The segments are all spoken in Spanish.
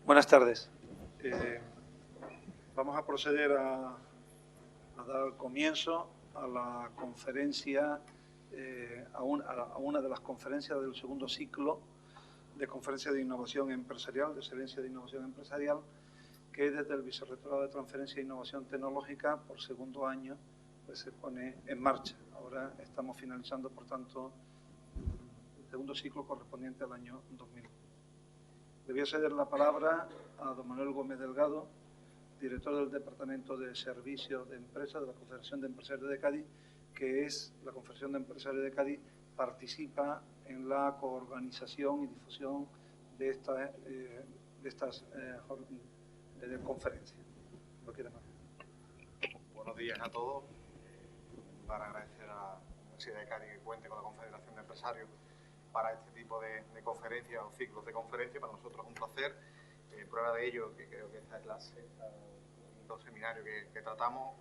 Buenas tardes. Vamos a proceder a dar comienzo a la conferencia, a una de las conferencias del segundo ciclo de Conferencia de Innovación Empresarial, de Excelencia de Innovación Empresarial, que desde el Vicerrectorado de Transferencia e Innovación Tecnológica, por segundo año, pues se pone en marcha. Ahora estamos finalizando, por tanto, el segundo ciclo correspondiente al año 2000. Le voy a ceder la palabra a don Manuel Gómez Delgado, director del Departamento de Servicios de Empresas de la Confederación de Empresarios de Cádiz, que es la Confederación de Empresarios de Cádiz, participa en la coorganización y difusión de estas conferencias. ¿Lo quiere, Manuel? Buenos días a todos. Para agradecer a la Universidad de Cádiz que cuente con la Confederación de Empresarios para este tipo de conferencias o ciclos de conferencias. Para nosotros es un placer. Prueba de ello, que creo que esta es la sexta dos seminarios que tratamos,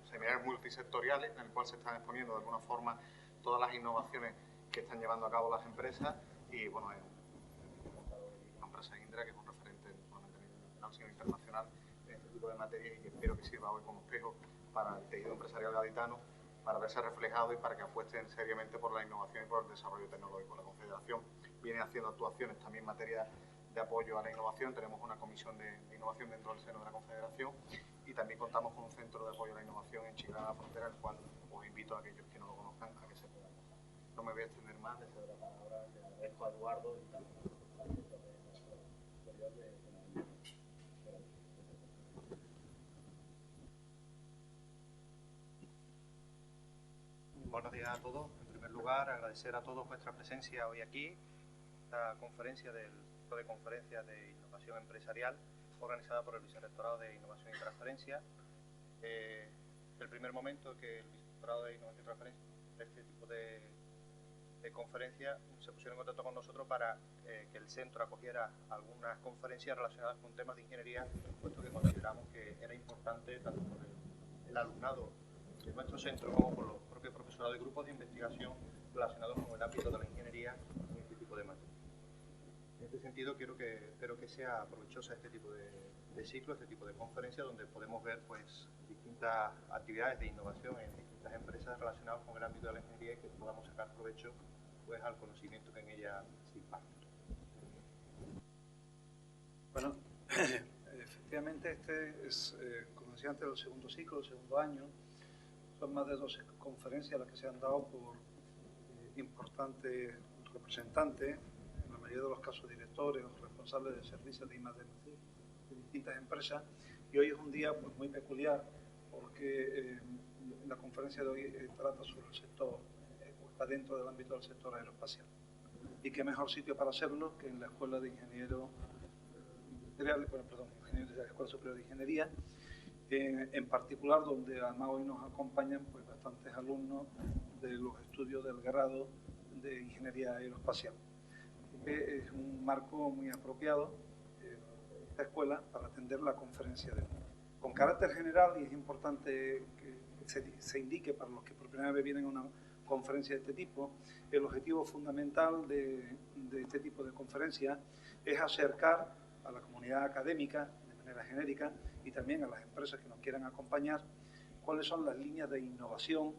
seminarios multisectoriales en el cual se están exponiendo de alguna forma todas las innovaciones que están llevando a cabo las empresas. Y bueno, la empresa Indra, que es un referente no nacional sino internacional en este tipo de materias, y que espero que sirva hoy como espejo para el tejido empresarial gaditano, para verse reflejado y para que apuesten seriamente por la innovación y por el desarrollo tecnológico. La Confederación viene haciendo actuaciones también en materia de apoyo a la innovación. Tenemos una comisión de innovación dentro del seno de la Confederación y también contamos con un centro de apoyo a la innovación en Chiclana, la Frontera, el cual os invito a aquellos que no lo conozcan a que se puedan pasar. No me voy a extender más, le cedo la palabra, le agradezco a Eduardo y también a la directora de la Escuela Superior de la. Buenos días a todos. En primer lugar, agradecer a todos vuestra presencia hoy aquí, esta conferencia del ciclo de conferencias de innovación empresarial organizada por el Vicerrectorado de Innovación y Transferencia. El primer momento que el Vicerrectorado de Innovación y Transferencia, este tipo de conferencias, se pusieron en contacto con nosotros para que el centro acogiera algunas conferencias relacionadas con temas de ingeniería, puesto que consideramos que era importante tanto por el alumnado de nuestro centro como por los propios profesorados de grupos de investigación relacionados con el ámbito de la ingeniería en este tipo de materias. En este sentido, espero que sea provechosa este tipo de ciclo, este tipo de conferencias, donde podemos ver pues distintas actividades de innovación en distintas empresas relacionadas con el ámbito de la ingeniería y que podamos sacar provecho pues al conocimiento que en ella se imparte. Bueno, efectivamente este es, como decía antes, el segundo ciclo, el segundo año. Son más de 12 conferencias las que se han dado por importantes representantes, en la mayoría de los casos directores o responsables de servicios de I+D+I de distintas empresas. Y hoy es un día pues, muy peculiar porque la conferencia de hoy trata sobre el sector, está dentro del ámbito del sector aeroespacial. Y qué mejor sitio para hacerlo que en la Escuela de Ingenieros Industriales, ingenieros de la Escuela Superior de Ingeniería, en particular donde además hoy nos acompañan pues, bastantes alumnos de los estudios del grado de Ingeniería Aeroespacial. Es un marco muy apropiado esta escuela para atender la conferencia de hoy. Con carácter general, y es importante que se indique para los que por primera vez vienen a una conferencia de este tipo, el objetivo fundamental de este tipo de conferencias es acercar a la comunidad académica de manera genérica y también a las empresas que nos quieran acompañar cuáles son las líneas de innovación,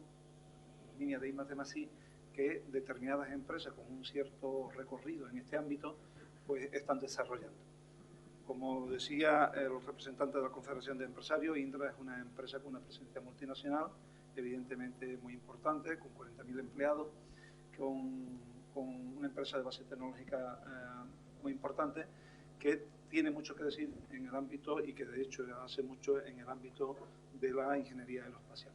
líneas de I+D+I, que determinadas empresas con un cierto recorrido en este ámbito pues están desarrollando. Como decía el representante de la Confederación de Empresarios, Indra es una empresa con una presencia multinacional, evidentemente muy importante, con 40.000 empleados, con una empresa de base tecnológica muy importante, que tiene mucho que decir en el ámbito y que de hecho hace mucho en el ámbito de la ingeniería aeroespacial.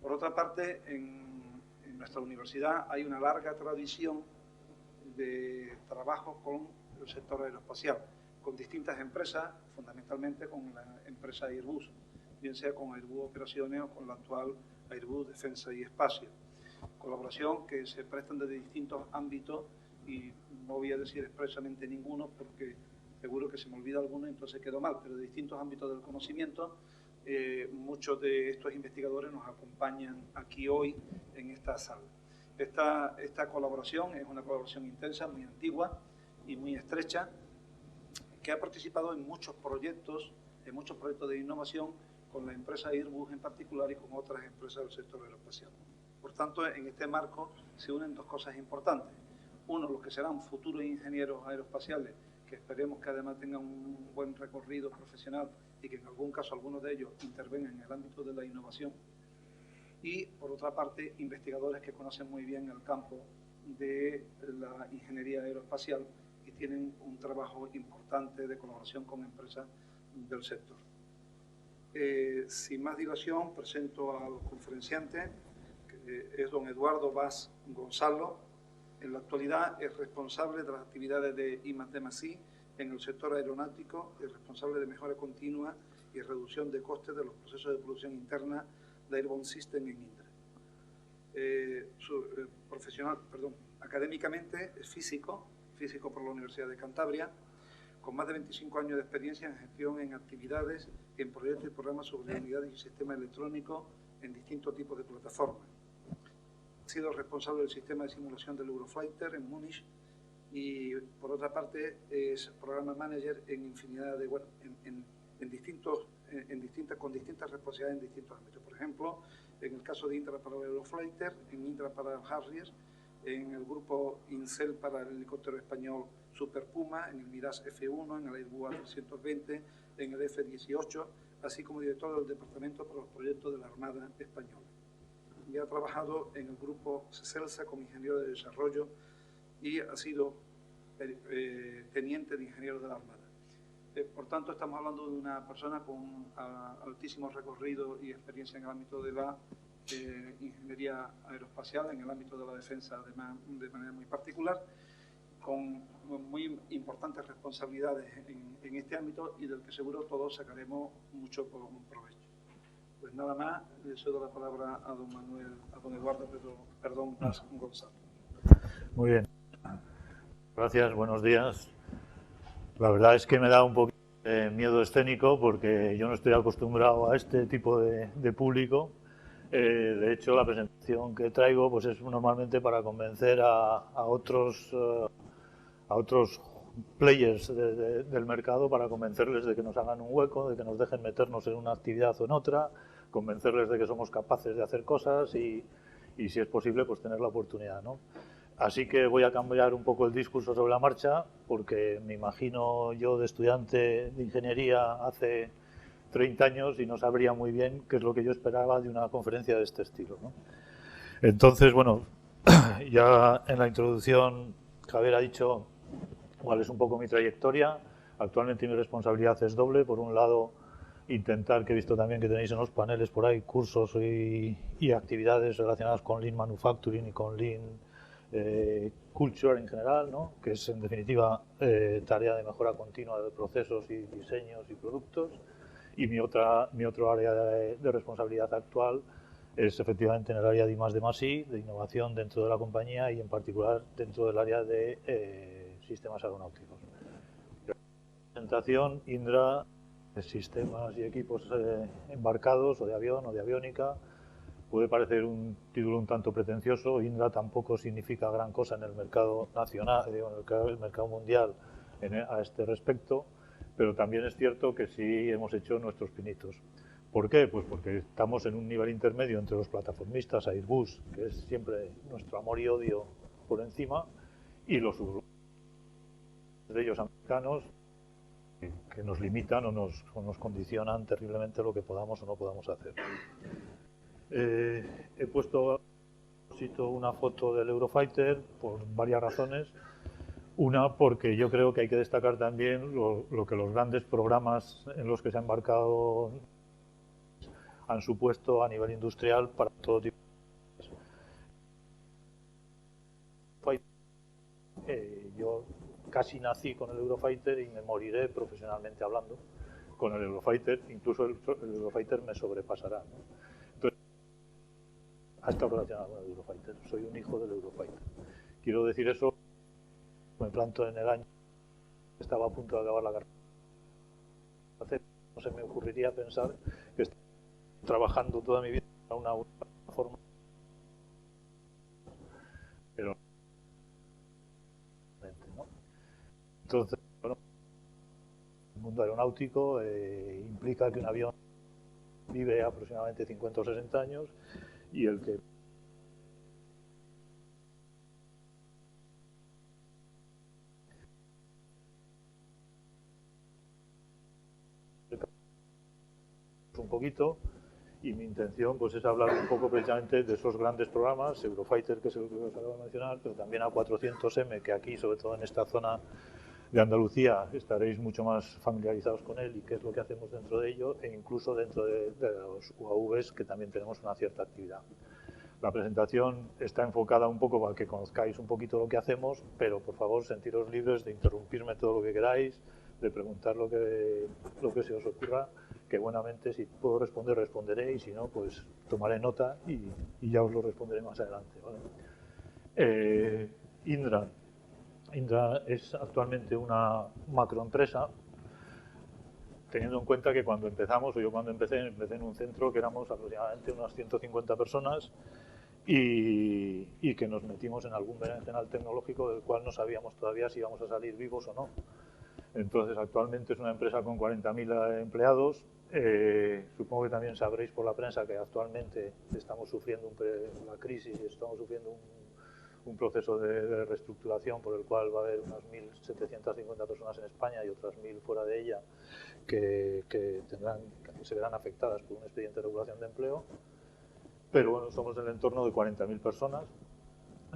Por otra parte, en nuestra universidad hay una larga tradición de trabajo con el sector aeroespacial, con distintas empresas, fundamentalmente con la empresa Airbus, bien sea con Airbus Operaciones o con la actual Airbus Defensa y Espacio. Colaboración que se prestan desde distintos ámbitos y no voy a decir expresamente ninguno porque seguro que se me olvida alguno y entonces quedo mal, pero de distintos ámbitos del conocimiento. Muchos de estos investigadores nos acompañan aquí hoy en esta sala. Esta colaboración es una colaboración intensa, muy antigua y muy estrecha, que ha participado en muchos proyectos de innovación con la empresa Airbus en particular y con otras empresas del sector aeroespacial. Por tanto, en este marco se unen dos cosas importantes. Uno, los que serán futuros ingenieros aeroespaciales, que esperemos que además tengan un buen recorrido profesional y que en algún caso algunos de ellos intervengan en el ámbito de la innovación. Y, por otra parte, investigadores que conocen muy bien el campo de la ingeniería aeroespacial y tienen un trabajo importante de colaboración con empresas del sector. Sin más dilación, presento al conferenciante, que es don Eduardo Vaz Gonzalo. En la actualidad es responsable de las actividades de I+D+I en el sector aeronáutico y responsable de mejora continua y reducción de costes de los procesos de producción interna de Airborne System en Indra. Académicamente es físico por la Universidad de Cantabria, con más de 25 años de experiencia en gestión en actividades, en proyectos y programas sobre unidades y sistemas electrónicos en distintos tipos de plataformas. Ha sido responsable del sistema de simulación del Eurofighter en Múnich y, por otra parte, es programa manager en infinidad de, con distintas responsabilidades en distintos ámbitos. Por ejemplo, en el caso de Indra para el Eurofighter, en Indra para el Harrier, en el grupo Incel para el helicóptero español Super Puma, en el Mirage F1, en el Airbus A320, en el F-18, así como director del Departamento para los Proyectos de la Armada Española. Y ha trabajado en el grupo CELSA como ingeniero de desarrollo y ha sido teniente de ingeniero de la Armada. Por tanto, estamos hablando de una persona con altísimo recorrido y experiencia en el ámbito de la ingeniería aeroespacial, en el ámbito de la defensa de manera muy particular, con muy importantes responsabilidades en este ámbito y del que seguro todos sacaremos mucho provecho. Pues nada más, le cedo la palabra a don Eduardo Vaz Gonzalo. Muy bien. Gracias, buenos días. La verdad es que me da un poquito de miedo escénico porque yo no estoy acostumbrado a este tipo de público. De hecho, la presentación que traigo pues es normalmente para convencer a otros players del mercado, para convencerles de que nos hagan un hueco, de que nos dejen meternos en una actividad o en otra, convencerles de que somos capaces de hacer cosas y si es posible, pues tener la oportunidad, ¿no? Así que voy a cambiar un poco el discurso sobre la marcha, porque me imagino yo de estudiante de ingeniería hace 30 años y no sabría muy bien qué es lo que yo esperaba de una conferencia de este estilo, ¿no? Entonces, bueno, ya en la introducción Javier ha dicho cuál es un poco mi trayectoria. Actualmente mi responsabilidad es doble. Por un lado, intentar, que he visto también que tenéis en los paneles por ahí, cursos y actividades relacionadas con Lean Manufacturing y con Lean Culture en general, ¿no? Que es en definitiva tarea de mejora continua de procesos y diseños y productos. Y mi otro área de responsabilidad actual es efectivamente en el área de I+D+I, de innovación dentro de la compañía y en particular dentro del área de sistemas aeronáuticos. Presentación, Indra, sistemas y equipos embarcados o de avión o de aviónica. Puede parecer un título un tanto pretencioso. Indra tampoco significa gran cosa en el mercado nacional, en el mercado mundial a este respecto, pero también es cierto que sí hemos hecho nuestros pinitos. ¿Por qué? Pues porque estamos en un nivel intermedio entre los plataformistas, Airbus, que es siempre nuestro amor y odio por encima, y los de ellos americanos, que nos limitan o nos condicionan terriblemente lo que podamos o no podamos hacer. He puesto una foto del Eurofighter por varias razones. Una, porque yo creo que hay que destacar también lo que los grandes programas en los que se ha embarcado han supuesto a nivel industrial para todo tipo de... yo casi nací con el Eurofighter y me moriré profesionalmente hablando con el Eurofighter. Incluso el Eurofighter me sobrepasará, ¿no? Entonces, ha estado relacionado con el Eurofighter. Soy un hijo del Eurofighter. Quiero decir eso, me planto en el año que estaba a punto de acabar la carrera. No se me ocurriría pensar que estoy trabajando toda mi vida en una forma, pero ¿no? Entonces, bueno, mundo aeronáutico implica que un avión vive aproximadamente 50 o 60 años y el que un poquito, y mi intención pues es hablar un poco precisamente de esos grandes programas, Eurofighter, que es el que os acabo de mencionar, pero también A400M, que aquí, sobre todo en esta zona de Andalucía, estaréis mucho más familiarizados con él y qué es lo que hacemos dentro de ello, e incluso dentro de los UAVs, que también tenemos una cierta actividad. La presentación está enfocada un poco para que conozcáis un poquito lo que hacemos, pero por favor sentiros libres de interrumpirme todo lo que queráis, de preguntar lo que se os ocurra, que buenamente si puedo responder, responderé, y si no, pues tomaré nota y ya os lo responderé más adelante, ¿vale? Indra es actualmente una macroempresa, teniendo en cuenta que cuando empezamos, o yo cuando empecé en un centro que éramos aproximadamente unas 150 personas y que nos metimos en algún berenjenal tecnológico del cual no sabíamos todavía si íbamos a salir vivos o no. Entonces, actualmente es una empresa con 40.000 empleados. Supongo que también sabréis por la prensa que actualmente estamos sufriendo la crisis, estamos sufriendo un proceso de reestructuración por el cual va a haber unas 1.750 personas en España y otras 1.000 fuera de ella que se verán afectadas por un expediente de regulación de empleo. Pero bueno, somos del entorno de 40.000 personas,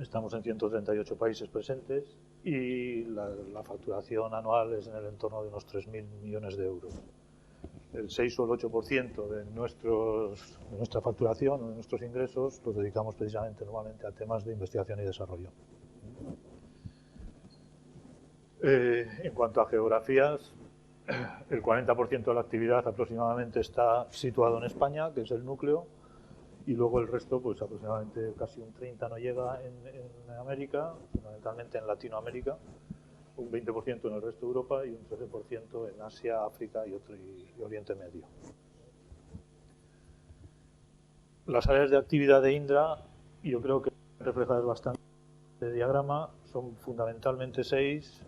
estamos en 138 países presentes y la facturación anual es en el entorno de unos 3.000 millones de euros. El 6 o el 8% de nuestra facturación o de nuestros ingresos los dedicamos precisamente normalmente a temas de investigación y desarrollo. En cuanto a geografías, el 40% de la actividad aproximadamente está situado en España, que es el núcleo, y luego el resto, pues aproximadamente casi un 30% no llega en América, fundamentalmente en Latinoamérica, un 20% en el resto de Europa y un 13% en Asia, África y Oriente Medio. Las áreas de actividad de Indra, yo creo que reflejadas bastante en el diagrama, son fundamentalmente 6.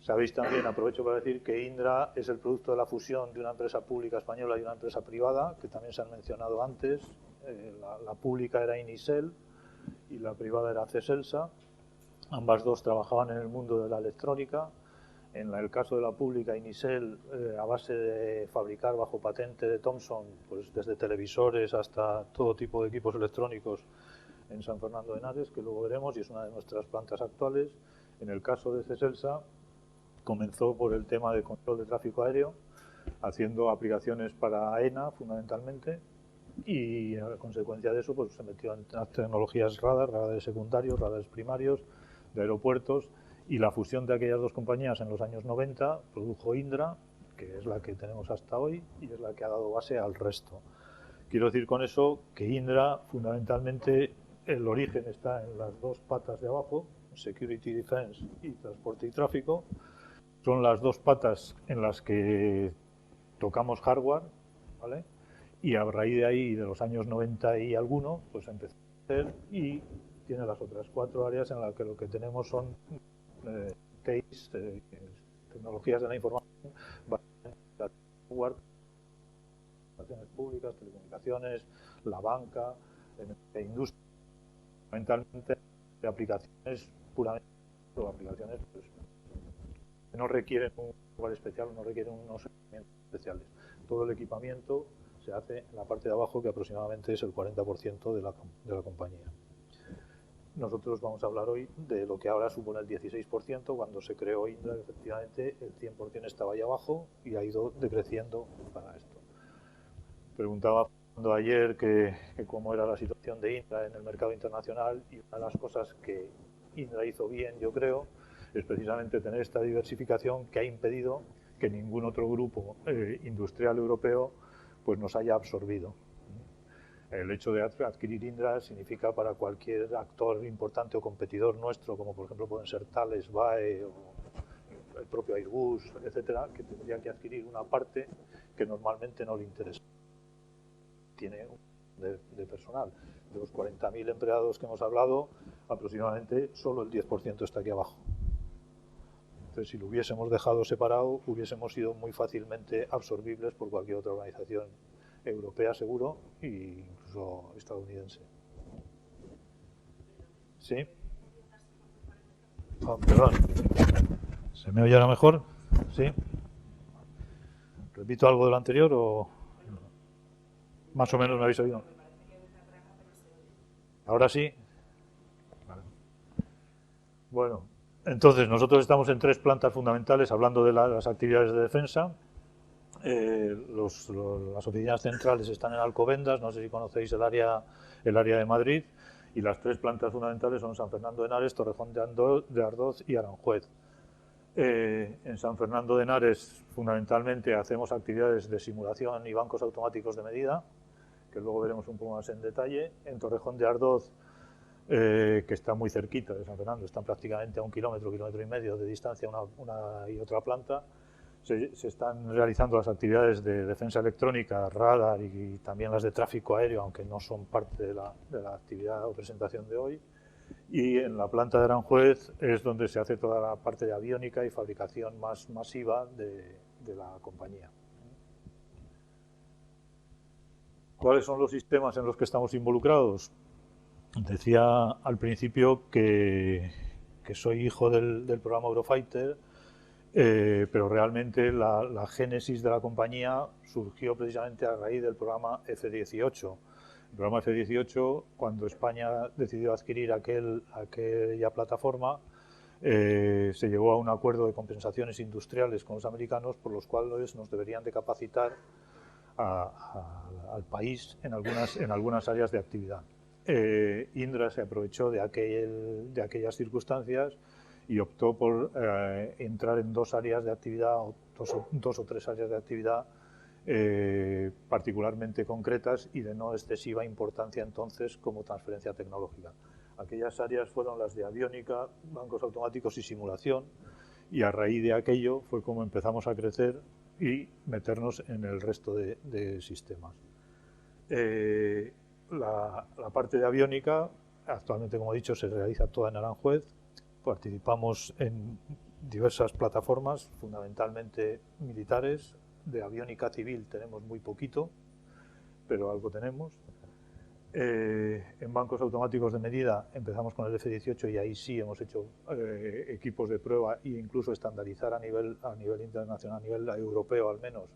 Sabéis también, aprovecho para decir que Indra es el producto de la fusión de una empresa pública española y una empresa privada, que también se han mencionado antes. La pública era Inisel y la privada era Ceselsa. Ambas dos trabajaban en el mundo de la electrónica. En el caso de la pública, Inisel, a base de fabricar bajo patente de Thomson, pues desde televisores hasta todo tipo de equipos electrónicos en San Fernando de Henares, que luego veremos, y es una de nuestras plantas actuales. En el caso de Ceselsa, comenzó por el tema de control de tráfico aéreo, haciendo aplicaciones para AENA fundamentalmente, y a consecuencia de eso pues se metió en las tecnologías radares secundarios, radares primarios, de aeropuertos, y la fusión de aquellas dos compañías en los años 90 produjo Indra, que es la que tenemos hasta hoy y es la que ha dado base al resto. Quiero decir con eso que Indra, fundamentalmente, el origen está en las dos patas de abajo, Security Defense y Transporte y Tráfico. Son las dos patas en las que tocamos hardware, ¿vale? Y a raíz de ahí, de los años 90 y alguno, pues empezó a hacer, y tiene las otras 4 áreas en las que lo que tenemos son tecnologías de la información, hardware, relaciones públicas, telecomunicaciones, la banca, industria, fundamentalmente de aplicaciones puramente, o aplicaciones pues, que no requieren un lugar especial, no requieren unos equipamientos especiales. Todo el equipamiento se hace en la parte de abajo, que aproximadamente es el 40% de la compañía. Nosotros vamos a hablar hoy de lo que ahora supone el 16%. Cuando se creó Indra, efectivamente, el 100% estaba ahí abajo y ha ido decreciendo para esto. Preguntaba ayer que cómo era la situación de Indra en el mercado internacional, y una de las cosas que Indra hizo bien, yo creo, es precisamente tener esta diversificación que ha impedido que ningún otro grupo industrial europeo pues nos haya absorbido. El hecho de adquirir Indra significa para cualquier actor importante o competidor nuestro, como por ejemplo pueden ser Thales, BAE o el propio Airbus, etcétera, que tendría que adquirir una parte que normalmente no le interesa. Tiene de personal. De los 40.000 empleados que hemos hablado, aproximadamente solo el 10% está aquí abajo. Entonces, si lo hubiésemos dejado separado, hubiésemos sido muy fácilmente absorbibles por cualquier otra organización europea, seguro, e incluso estadounidense. ¿Sí? Oh, perdón. ¿Se me oye ahora mejor? ¿Sí? ¿Repito algo de lo anterior o más o menos me habéis oído? ¿Ahora sí? Vale. Bueno, entonces nosotros estamos en 3 plantas fundamentales hablando de las actividades de defensa. Las oficinas centrales están en Alcobendas, no sé si conocéis el área de Madrid, y las 3 plantas fundamentales son San Fernando de Henares, Torrejón de Ardoz y Aranjuez. En San Fernando de Henares fundamentalmente hacemos actividades de simulación y bancos automáticos de medida, que luego veremos un poco más en detalle. En Torrejón de Ardoz, que está muy cerquita de San Fernando, están prácticamente a 1 kilómetro, kilómetro y medio de distancia una y otra planta. Se están realizando las actividades de defensa electrónica, radar y también las de tráfico aéreo, aunque no son parte de la actividad o presentación de hoy. Y en la planta de Aranjuez es donde se hace toda la parte de aviónica y fabricación más masiva de la compañía. ¿Cuáles son los sistemas en los que estamos involucrados? Decía al principio que soy hijo del programa Eurofighter, pero realmente la génesis de la compañía surgió precisamente a raíz del programa F-18. El programa F-18, cuando España decidió adquirir aquella plataforma, se llegó a un acuerdo de compensaciones industriales con los americanos por los cuales nos deberían de capacitar al país en algunas áreas de actividad. Indra se aprovechó de aquellas circunstancias y optó por entrar en 2 áreas de actividad, o dos o 3 áreas de actividad particularmente concretas y de no excesiva importancia entonces como transferencia tecnológica. Aquellas áreas fueron las de aviónica, bancos automáticos y simulación, y a raíz de aquello fue como empezamos a crecer y meternos en el resto de sistemas. La parte de aviónica, actualmente, como he dicho, se realiza toda en Aranjuez. Participamos en diversas plataformas, fundamentalmente militares. De aviónica civil tenemos muy poquito, pero algo tenemos. En bancos automáticos de medida empezamos con el F-18 y ahí sí hemos hecho equipos de prueba e incluso estandarizar a nivel internacional, a nivel europeo al menos,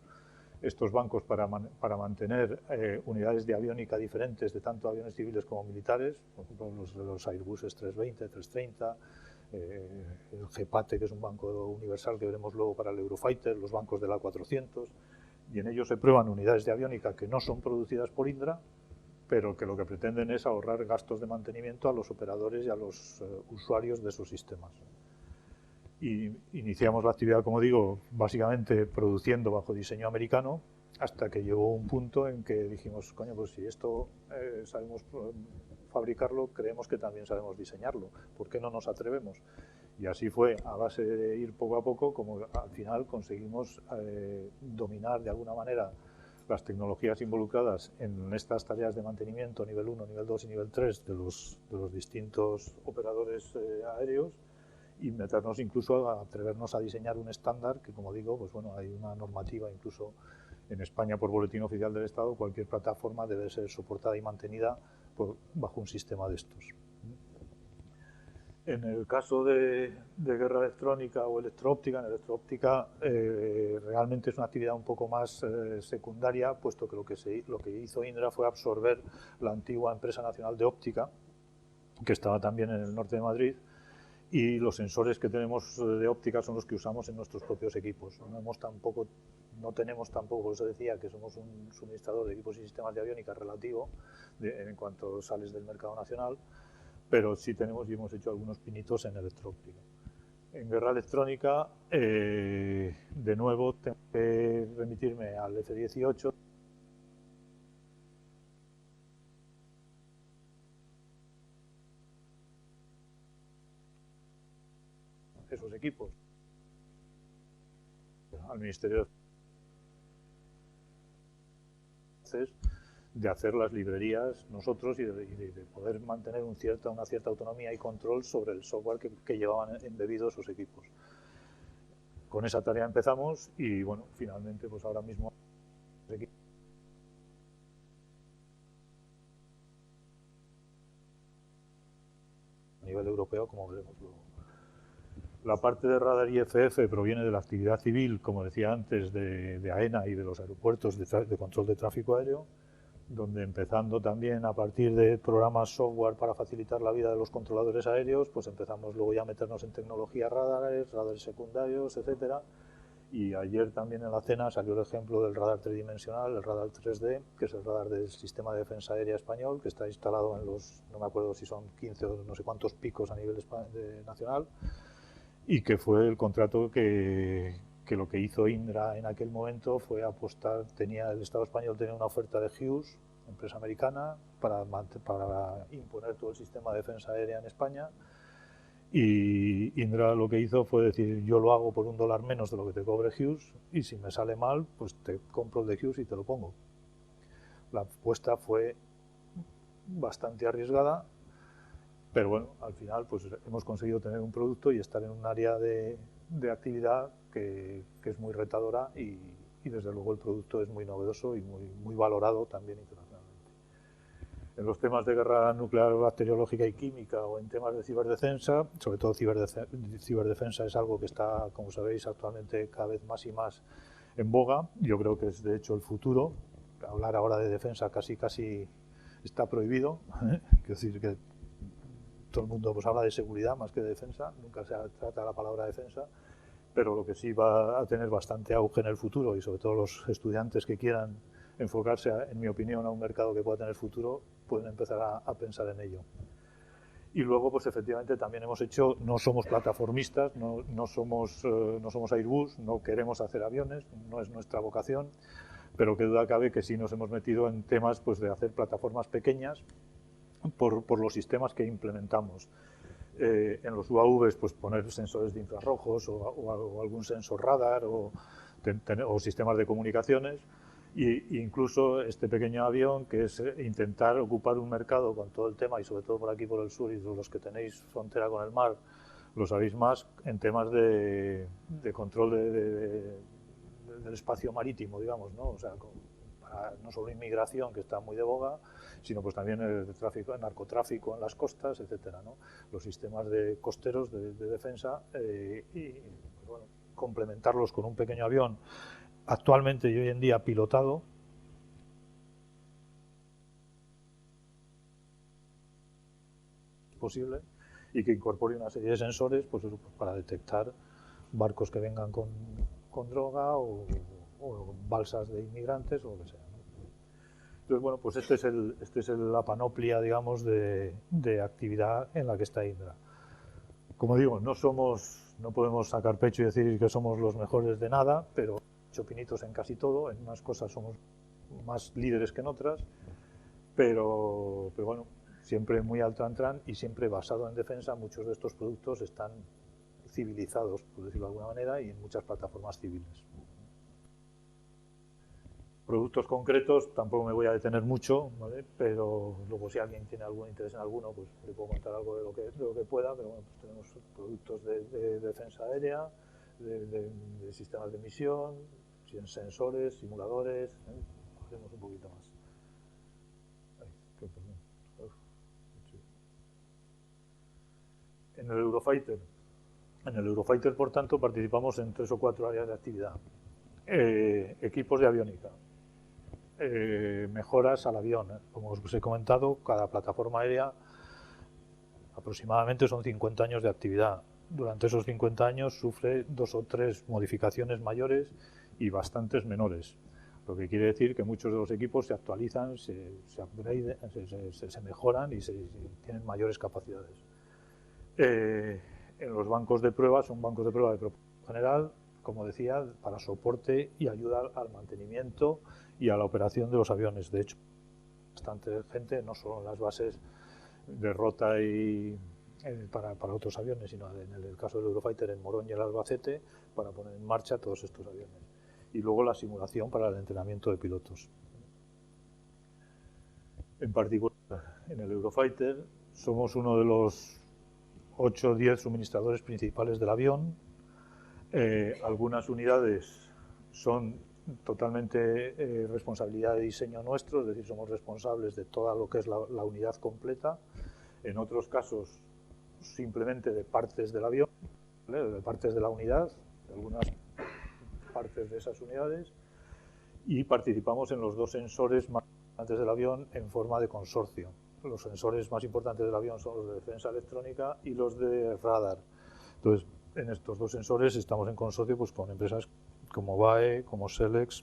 estos bancos para mantener unidades de aviónica diferentes de tanto aviones civiles como militares, por ejemplo los Airbuses 320, 330, el GEPATE, que es un banco universal que veremos luego para el Eurofighter, los bancos del A400, y en ellos se prueban unidades de aviónica que no son producidas por Indra, pero que lo que pretenden es ahorrar gastos de mantenimiento a los operadores y a los usuarios de esos sistemas. Y iniciamos la actividad, como digo, básicamente produciendo bajo diseño americano, hasta que llegó un punto en que dijimos, coño, pues si esto sabemos fabricarlo, creemos que también sabemos diseñarlo, ¿por qué no nos atrevemos? Y así fue, a base de ir poco a poco, como al final conseguimos dominar de alguna manera las tecnologías involucradas en estas tareas de mantenimiento nivel 1, nivel 2 y nivel 3 de los distintos operadores aéreos, y meternos incluso a atrevernos a diseñar un estándar que, como digo, pues bueno, hay una normativa incluso en España por Boletín Oficial del Estado, cualquier plataforma debe ser soportada y mantenida bajo un sistema de estos. En el caso de guerra electrónica o electro-óptica, realmente es una actividad un poco más secundaria, puesto que lo que hizo Indra fue absorber la antigua Empresa Nacional de Óptica, que estaba también en el norte de Madrid, y los sensores que tenemos de óptica son los que usamos en nuestros propios equipos. No tenemos tampoco, por eso decía que somos un suministrador de equipos y sistemas de aviónica relativo en cuanto sales del mercado nacional, pero sí tenemos y hemos hecho algunos pinitos en electro-óptica. En guerra electrónica, de nuevo, tengo que remitirme al F-18. Esos equipos al Ministerio de hacer las librerías nosotros y de poder mantener una cierta autonomía y control sobre el software que llevaban embebido esos equipos. con esa tarea empezamos y bueno, finalmente pues ahora mismo a nivel europeo, como veremos luego. La parte de radar IFF proviene de la actividad civil, como decía antes, de AENA y de los aeropuertos de control de tráfico aéreo, donde empezando también a partir de programas software para facilitar la vida de los controladores aéreos, pues empezamos luego ya a meternos en tecnología radares secundarios, etcétera. Y ayer también en la cena salió el ejemplo del radar tridimensional, el radar 3D, que es el radar del Sistema de Defensa Aérea Español, que está instalado en los, no me acuerdo si son 15 o no sé cuántos picos a nivel nacional, y que fue el contrato que lo que hizo Indra en aquel momento fue apostar, el Estado español tenía una oferta de Hughes, empresa americana, para imponer todo el sistema de defensa aérea en España, y Indra lo que hizo fue decir, yo lo hago por $1 menos de lo que te cobre Hughes, y si me sale mal, pues te compro el de Hughes y te lo pongo. La apuesta fue bastante arriesgada, pero bueno, al final pues hemos conseguido tener un producto y estar en un área de actividad que es muy retadora y desde luego el producto es muy novedoso y muy valorado también internacionalmente. En los temas de guerra nuclear, bacteriológica y química o en temas de ciberdefensa, sobre todo ciberdefensa es algo que está, como sabéis, actualmente cada vez más y más en boga. Yo creo que es de hecho el futuro. Hablar ahora de defensa casi está prohibido. Quiero decir que todo el mundo pues habla de seguridad más que de defensa, nunca se trata la palabra defensa, pero lo que sí va a tener bastante auge en el futuro y sobre todo los estudiantes que quieran enfocarse, en mi opinión, a un mercado que pueda tener futuro, pueden empezar a pensar en ello. Y luego, pues efectivamente, también hemos hecho, no somos plataformistas, no somos Airbus, no queremos hacer aviones, no es nuestra vocación, pero qué duda cabe que sí nos hemos metido en temas pues, de hacer plataformas pequeñas por los sistemas que implementamos. En los UAVs, pues poner sensores de infrarrojos o algún sensor radar o sistemas de comunicaciones. Y incluso este pequeño avión, que es intentar ocupar un mercado con todo el tema, y sobre todo por aquí por el sur, y los que tenéis frontera con el mar, lo sabéis más, en temas de control del espacio marítimo, digamos, ¿no? O sea, para no solo inmigración, que está muy de boga, sino pues también el tráfico, el narcotráfico en las costas, etcétera, ¿no? Los sistemas de costeros de defensa y bueno, complementarlos con un pequeño avión actualmente y hoy en día pilotado, posible, y que incorpore una serie de sensores pues eso, para detectar barcos que vengan con droga o balsas de inmigrantes o lo que sea, ¿no? Entonces, bueno, pues esta es la panoplia, digamos, de actividad en la que está Indra. Como digo, no podemos sacar pecho y decir que somos los mejores de nada, pero chopinitos en casi todo, en unas cosas somos más líderes que en otras, pero bueno, siempre muy al tran y siempre basado en defensa. Muchos de estos productos están civilizados, por decirlo de alguna manera, y en muchas plataformas civiles. Productos concretos tampoco me voy a detener mucho, ¿vale? Pero luego si alguien tiene algún interés en alguno, pues le puedo contar algo de lo que pueda, pero bueno, pues tenemos productos de defensa aérea, de sistemas de misión, sensores, simuladores, hacemos un poquito más. En el Eurofighter, por tanto, participamos en 3 o 4 áreas de actividad. Equipos de aviónica, mejoras al avión. Como os he comentado, cada plataforma aérea aproximadamente son 50 años de actividad. Durante esos 50 años sufre 2 o 3 modificaciones mayores y bastantes menores, lo que quiere decir que muchos de los equipos se actualizan, se mejoran y tienen mayores capacidades. En los bancos de pruebas, son bancos de prueba de propósito general, como decía, para soporte y ayuda al mantenimiento y a la operación de los aviones. De hecho, bastante gente, no solo en las bases de Rota y para otros aviones, sino en el caso del Eurofighter en Morón y el Albacete, para poner en marcha todos estos aviones. Y luego la simulación para el entrenamiento de pilotos. En particular, en el Eurofighter somos uno de los 8 o 10 suministradores principales del avión. Algunas unidades son totalmente responsabilidad de diseño nuestro, es decir, somos responsables de toda lo que es la unidad completa. En otros casos, simplemente de partes del avión, ¿vale? De partes de la unidad, de algunas partes de esas unidades, y participamos en los dos sensores más importantes del avión en forma de consorcio. Los sensores más importantes del avión son los de defensa electrónica y los de radar. Entonces, en estos dos sensores estamos en consorcio pues, con empresas como BAE, como Selex,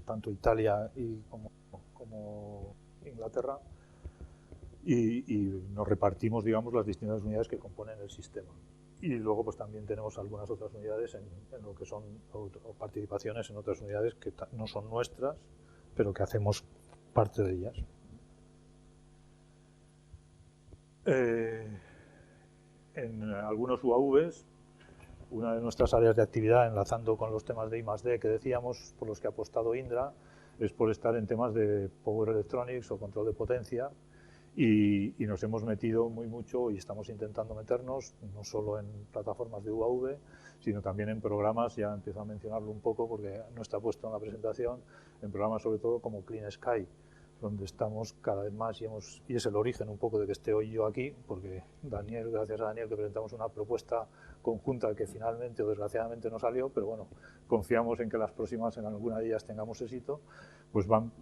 tanto Italia como Inglaterra, y nos repartimos, digamos, las distintas unidades que componen el sistema. Y luego pues también tenemos algunas otras unidades en lo que son o participaciones en otras unidades que no son nuestras, pero que hacemos parte de ellas. En algunos UAVs, una de nuestras áreas de actividad, enlazando con los temas de I+D que decíamos, por los que ha apostado Indra, es por estar en temas de Power Electronics o control de potencia, y nos hemos metido muy mucho y estamos intentando meternos no solo en plataformas de UAV, sino también en programas, ya empiezo a mencionarlo un poco porque no está puesto en la presentación, en programas sobre todo como Clean Sky, donde estamos cada vez más y es el origen un poco de que esté hoy yo aquí, porque Daniel, gracias a Daniel que presentamos una propuesta conjunta que finalmente o desgraciadamente no salió, pero bueno, confiamos en que las próximas en alguna de ellas tengamos éxito, pues van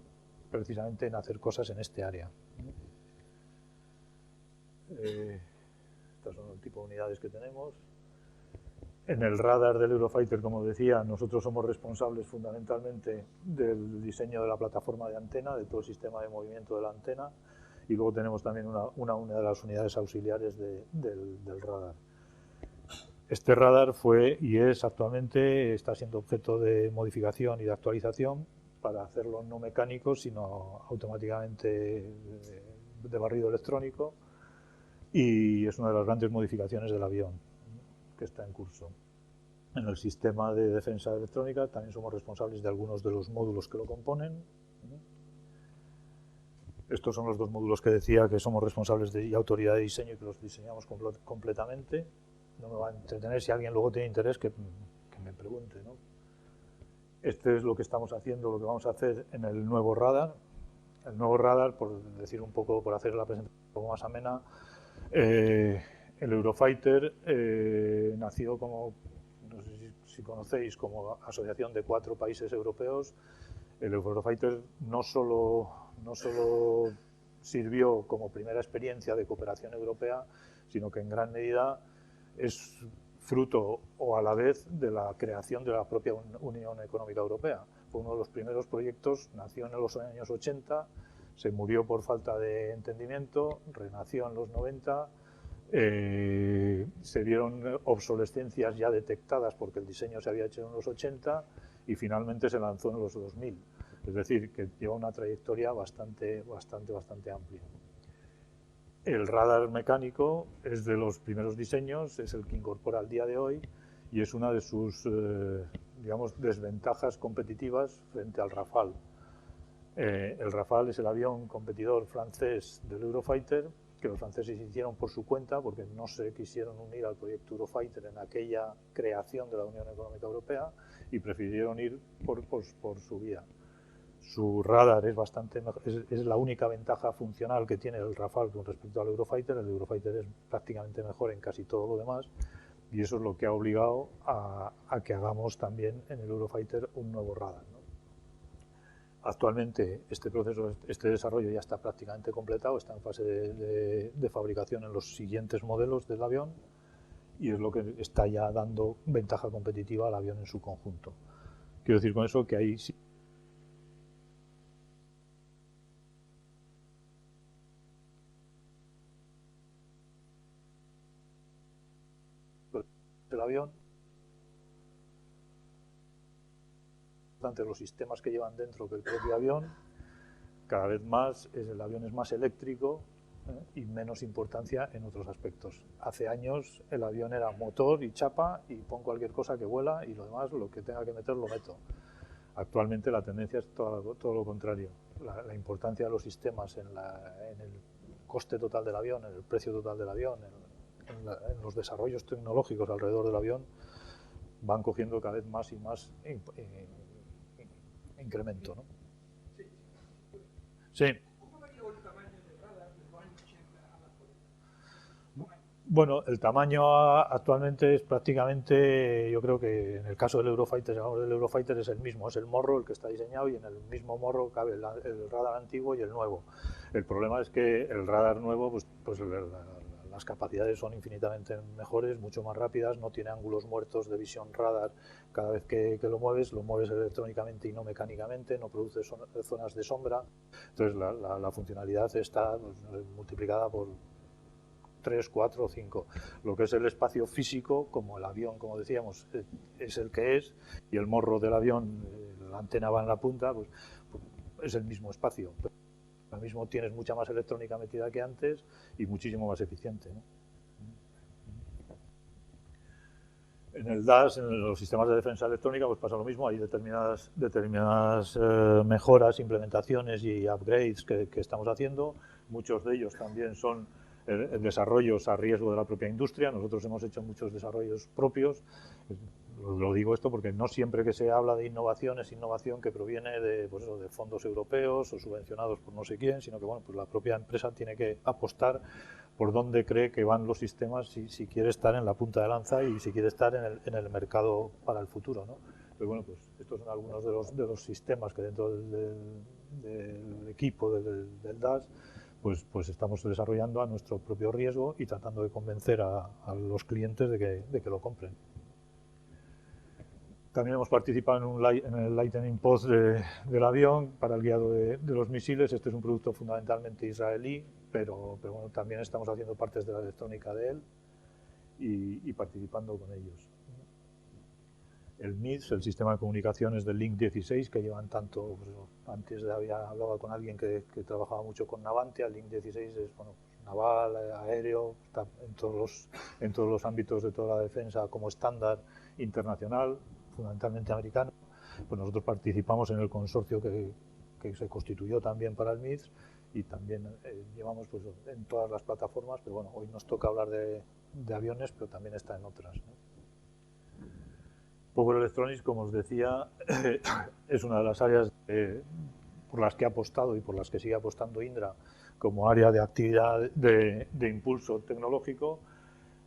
precisamente en hacer cosas en este área. Estas son el tipo de unidades que tenemos. En el radar del Eurofighter, como decía, nosotros somos responsables fundamentalmente del diseño de la plataforma de antena, de todo el sistema de movimiento de la antena, y luego tenemos también una de las unidades auxiliares del radar. Este radar fue y es actualmente, está siendo objeto de modificación y de actualización para hacerlo no mecánico, sino automáticamente de barrido electrónico, y es una de las grandes modificaciones del avión que está en curso. En el sistema de defensa electrónica también somos responsables de algunos de los módulos que lo componen. Estos son los dos módulos que decía que somos responsables de autoridad de diseño y que los diseñamos completamente. No me va a entretener, si alguien luego tiene interés que me pregunte, ¿no? Este es lo que estamos haciendo, lo que vamos a hacer en el nuevo radar. El nuevo radar, por decir un poco, por hacer la presentación un poco más amena, el Eurofighter nació como, no sé si conocéis, como asociación de 4 países europeos. El Eurofighter no solo sirvió como primera experiencia de cooperación europea, sino que en gran medida es fruto o a la vez de la creación de la propia Unión Económica Europea. Fue uno de los primeros proyectos, nació en los años 80, se murió por falta de entendimiento, renació en los 90, se vieron obsolescencias ya detectadas porque el diseño se había hecho en los 80 y finalmente se lanzó en los 2000. Es decir, que lleva una trayectoria bastante amplia. El radar mecánico es de los primeros diseños, es el que incorpora al día de hoy y es una de sus digamos, desventajas competitivas frente al Rafale. El Rafale es el avión competidor francés del Eurofighter, que los franceses hicieron por su cuenta porque no se quisieron unir al proyecto Eurofighter en aquella creación de la Unión Económica Europea y prefirieron ir por su vía. Su radar es la única ventaja funcional que tiene el Rafale con respecto al Eurofighter. El Eurofighter es prácticamente mejor en casi todo lo demás y eso es lo que ha obligado a que hagamos también en el Eurofighter un nuevo radar, ¿no? Actualmente este desarrollo ya está prácticamente completado, está en fase de fabricación en los siguientes modelos del avión y es lo que está ya dando ventaja competitiva al avión en su conjunto. Quiero decir con eso que hay el avión, los sistemas que llevan dentro que el propio avión, cada vez más el avión es más eléctrico y menos importancia en otros aspectos. Hace años el avión era motor y chapa y pon cualquier cosa que vuela y lo demás, lo que tenga que meter, lo meto. Actualmente la tendencia es todo lo contrario. La importancia de los sistemas en el coste total del avión, en el precio total del avión, en los desarrollos tecnológicos alrededor del avión van cogiendo cada vez más y más incremento, ¿no? Sí. Bueno, el tamaño actualmente es prácticamente, yo creo que en el caso del Eurofighter, es el mismo, es el morro el que está diseñado y en el mismo morro cabe el radar antiguo y el nuevo. El problema es que el radar nuevo, pues las capacidades son infinitamente mejores, mucho más rápidas, no tiene ángulos muertos de visión radar cada vez que lo mueves electrónicamente y no mecánicamente, no produce zonas de sombra, entonces la funcionalidad está multiplicada por 3, 4 o 5. Lo que es el espacio físico, como el avión, como decíamos, es el que es, y el morro del avión, la antena va en la punta, pues es el mismo espacio. Ahora mismo tienes mucha más electrónica metida que antes y muchísimo más eficiente, ¿no? En el DAS, en los sistemas de defensa electrónica, pues pasa lo mismo. Hay determinadas mejoras, implementaciones y upgrades que estamos haciendo. Muchos de ellos también son desarrollos a riesgo de la propia industria. Nosotros hemos hecho muchos desarrollos propios. Lo digo esto porque no siempre que se habla de innovación es innovación que proviene de fondos europeos o subvencionados por no sé quién, sino que bueno, pues la propia empresa tiene que apostar por dónde cree que van los sistemas si quiere estar en la punta de lanza y si quiere estar en el mercado para el futuro, ¿no? Pero bueno, pues estos son algunos de los sistemas que dentro del equipo del DAS pues estamos desarrollando a nuestro propio riesgo y tratando de convencer a los clientes de que lo compren. También hemos participado en el Lightning Pod del avión para el guiado de los misiles. Este es un producto fundamentalmente israelí, pero bueno, también estamos haciendo partes de la electrónica de él y participando con ellos. El MIDS, el sistema de comunicaciones del Link 16, que llevan tanto, antes había hablado con alguien que trabajaba mucho con Navantia. El Link 16 es naval, aéreo, está en todos los ámbitos de toda la defensa como estándar internacional, fundamentalmente americano. Pues nosotros participamos en el consorcio que se constituyó también para el MIDS y también llevamos en todas las plataformas, pero bueno, hoy nos toca hablar de aviones, pero también está en otras, ¿no? Power Electronics, como os decía, es una de las áreas por las que ha apostado y por las que sigue apostando Indra como área de actividad de impulso tecnológico,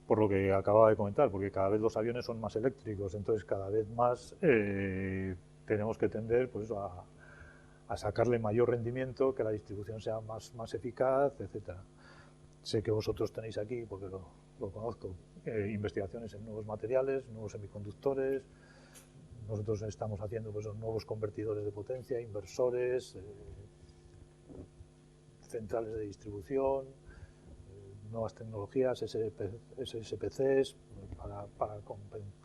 por lo que acababa de comentar, porque cada vez los aviones son más eléctricos, entonces cada vez más tenemos que tender pues, a sacarle mayor rendimiento, que la distribución sea más eficaz, etcétera. Sé que vosotros tenéis aquí, porque lo conozco, investigaciones en nuevos materiales, nuevos semiconductores. Nosotros estamos haciendo nuevos convertidores de potencia, inversores, centrales de distribución, nuevas tecnologías, SSPCs, para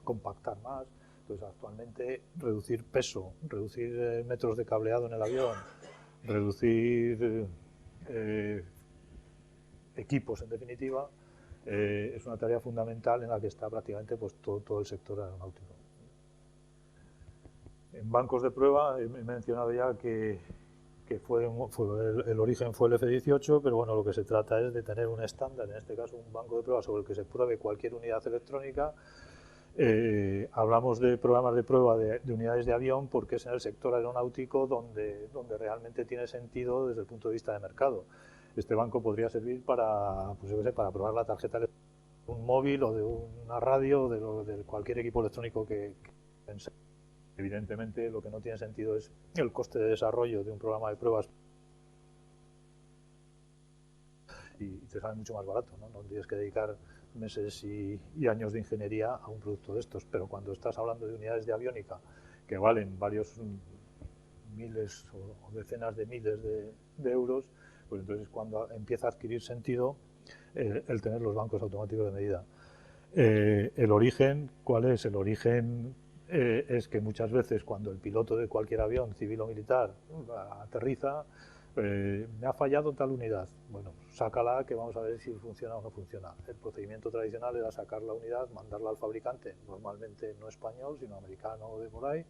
compactar más. Entonces, actualmente, reducir peso, reducir metros de cableado en el avión, reducir equipos, en definitiva, es una tarea fundamental en la que está prácticamente pues, todo el sector aeronáutico. En bancos de prueba he mencionado ya que el origen fue el F-18, pero bueno, lo que se trata es de tener un estándar, en este caso un banco de prueba sobre el que se pruebe cualquier unidad electrónica. Hablamos de programas de prueba de unidades de avión porque es en el sector aeronáutico donde realmente tiene sentido desde el punto de vista de mercado. Este banco podría servir para probar la tarjeta de un móvil o de una radio o de cualquier equipo electrónico que pense. Evidentemente, lo que no tiene sentido es el coste de desarrollo de un programa de pruebas y te sale mucho más barato, ¿no? No tienes que dedicar meses y años de ingeniería a un producto de estos, pero cuando estás hablando de unidades de aviónica que valen varios miles o decenas de miles de euros, pues entonces cuando empieza a adquirir sentido el tener los bancos automáticos de medida. El origen, ¿cuál es? El origen es que muchas veces cuando el piloto de cualquier avión, civil o militar, aterriza, me ha fallado tal unidad. Bueno, sácala que vamos a ver si funciona o no funciona. El procedimiento tradicional era sacar la unidad, mandarla al fabricante, normalmente no español, sino americano o de por ahí.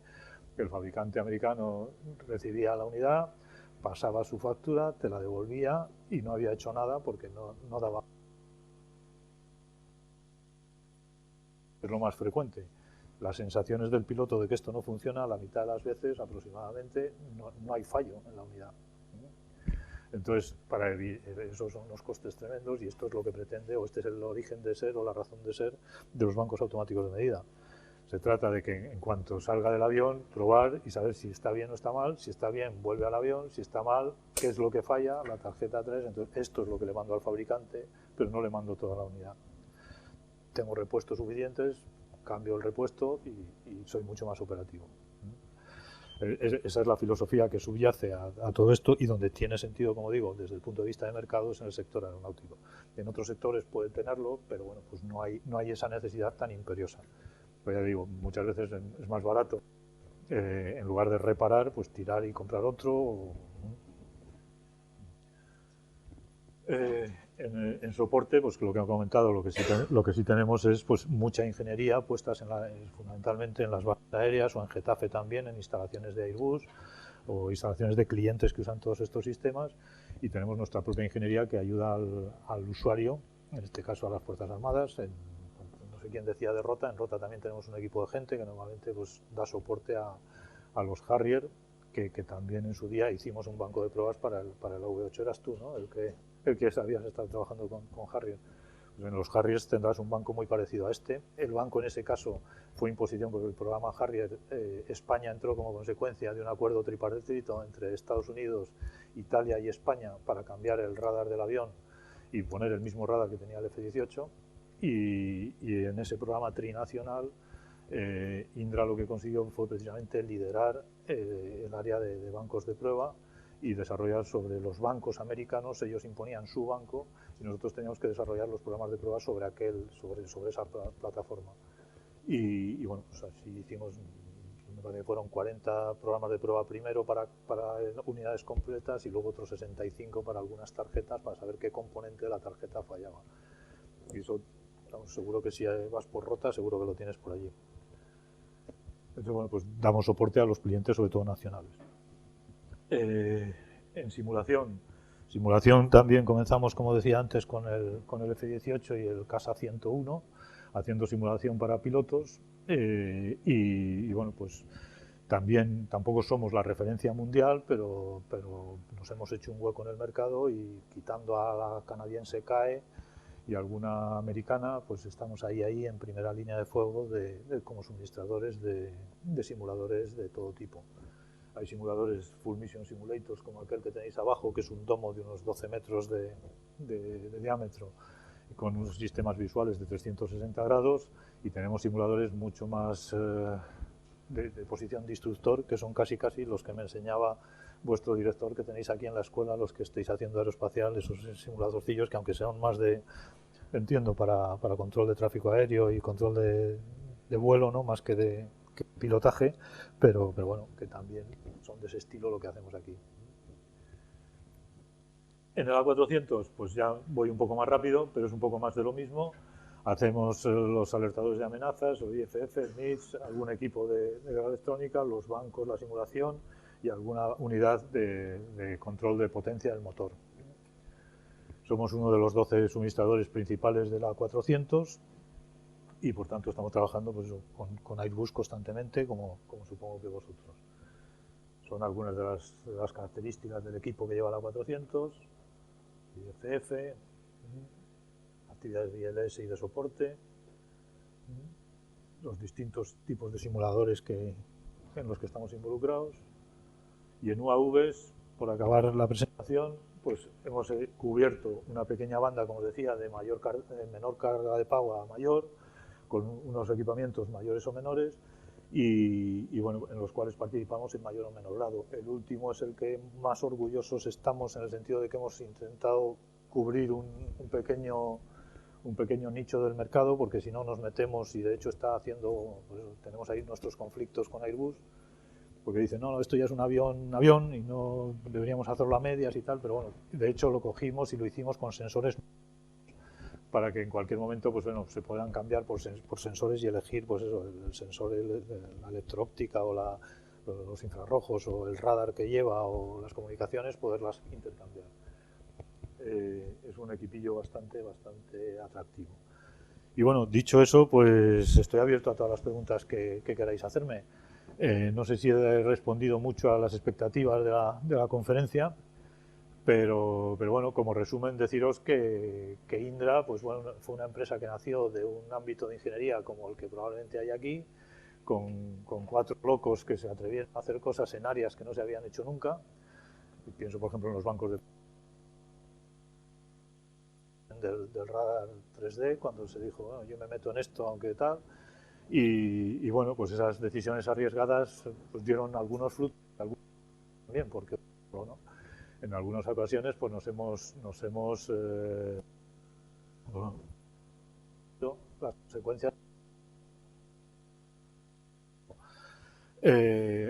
El fabricante americano recibía la unidad, pasaba su factura, te la devolvía y no había hecho nada porque no daba es lo más frecuente. Las sensaciones del piloto de que esto no funciona, la mitad de las veces aproximadamente no hay fallo en la unidad. Entonces, esos son unos costes tremendos y esto es lo que pretende, o este es el origen de ser o la razón de ser de los bancos automáticos de medida. Se trata de que en cuanto salga del avión, probar y saber si está bien o está mal. Si está bien, vuelve al avión. Si está mal, ¿qué es lo que falla? La tarjeta 3. Entonces, esto es lo que le mando al fabricante, pero no le mando toda la unidad. Tengo repuestos suficientes, cambio el repuesto y soy mucho más operativo. Esa es la filosofía que subyace a todo esto y donde tiene sentido, como digo, desde el punto de vista de mercado es en el sector aeronáutico. En otros sectores puede tenerlo, pero bueno, pues no hay esa necesidad tan imperiosa. Pues ya digo, muchas veces es más barato, en lugar de reparar, pues tirar y comprar otro. En soporte, pues lo que he comentado, lo que sí tenemos es pues mucha ingeniería puestas fundamentalmente en las bases aéreas o en Getafe también, en instalaciones de Airbus o instalaciones de clientes que usan todos estos sistemas, y tenemos nuestra propia ingeniería que ayuda al usuario, en este caso a las Fuerzas Armadas. No sé quién decía de Rota, en Rota también tenemos un equipo de gente que normalmente pues da soporte a los Harrier, que también en su día hicimos un banco de pruebas para el V8. Eras tú, ¿no? El que sabías estar trabajando con Harrier. Pues en los Harriers tendrás un banco muy parecido a este. El banco en ese caso fue imposición porque el programa Harrier, España entró como consecuencia de un acuerdo tripartito entre Estados Unidos, Italia y España para cambiar el radar del avión y poner el mismo radar que tenía el F-18. Y en ese programa trinacional, Indra lo que consiguió fue precisamente liderar el área de bancos de prueba y desarrollar sobre los bancos americanos. Ellos imponían su banco y nosotros teníamos que desarrollar los programas de prueba sobre esa plataforma. Y bueno, pues así hicimos, me parece que fueron 40 programas de prueba primero para unidades completas y luego otros 65 para algunas tarjetas para saber qué componente de la tarjeta fallaba. Y eso, seguro que si vas por Rota, seguro que lo tienes por allí. Entonces, bueno, pues damos soporte a los clientes, sobre todo nacionales. En simulación también comenzamos, como decía antes, con el F-18 y el CASA 101, haciendo simulación para pilotos, y bueno, pues tampoco somos la referencia mundial, pero nos hemos hecho un hueco en el mercado y quitando a la canadiense CAE y alguna americana, pues estamos ahí en primera línea de fuego como suministradores de simuladores de todo tipo. Hay simuladores Full Mission Simulators como aquel que tenéis abajo, que es un domo de unos 12 metros de diámetro con unos sistemas visuales de 360 grados, y tenemos simuladores mucho más de posición de instructor, que son casi los que me enseñaba vuestro director, que tenéis aquí en la escuela, los que estáis haciendo aeroespacial, esos simuladorcillos que aunque sean más entiendo, para control de tráfico aéreo y control de vuelo, ¿no? Más que pilotaje, pero bueno, que también son de ese estilo lo que hacemos aquí. En el A400, pues ya voy un poco más rápido, pero es un poco más de lo mismo. Hacemos los alertadores de amenazas, o IFF, MITS, algún equipo de electrónica, los bancos, la simulación y alguna unidad de control de potencia del motor. Somos uno de los 12 suministradores principales de la A400 y por tanto estamos trabajando pues, con Airbus constantemente, como supongo que vosotros. Son algunas de las características del equipo que lleva la A400, IFF, actividades de ILS y de soporte, los distintos tipos de simuladores en los que estamos involucrados, y en UAVs, por acabar la presentación, pues hemos cubierto una pequeña banda, como decía, de menor carga de pago a mayor, con unos equipamientos mayores o menores, y bueno, en los cuales participamos en mayor o menor grado. El último es el que más orgullosos estamos, en el sentido de que hemos intentado cubrir un pequeño nicho del mercado, porque si no nos metemos, y de hecho pues, tenemos ahí nuestros conflictos con Airbus, porque dicen, no, esto ya es un avión y no deberíamos hacerlo a medias y tal, pero bueno, de hecho lo cogimos y lo hicimos con sensores para que en cualquier momento pues bueno, se puedan cambiar por sensores y elegir pues eso, el sensor, la electro-óptica o los infrarrojos o el radar que lleva o las comunicaciones, poderlas intercambiar. Es un equipillo bastante atractivo. Y bueno, dicho eso, pues estoy abierto a todas las preguntas que queráis hacerme. No sé si he respondido mucho a las expectativas de la conferencia, pero bueno, como resumen deciros que Indra pues bueno, fue una empresa que nació de un ámbito de ingeniería como el que probablemente hay aquí, con 4 locos que se atrevieron a hacer cosas en áreas que no se habían hecho nunca. Y pienso, por ejemplo, en los bancos del radar 3D, cuando se dijo, bueno, yo me meto en esto, aunque tal. Y bueno, pues esas decisiones arriesgadas pues dieron algunos frutos, algunos también, porque bueno, en algunas ocasiones pues nos hemos bueno, las consecuencias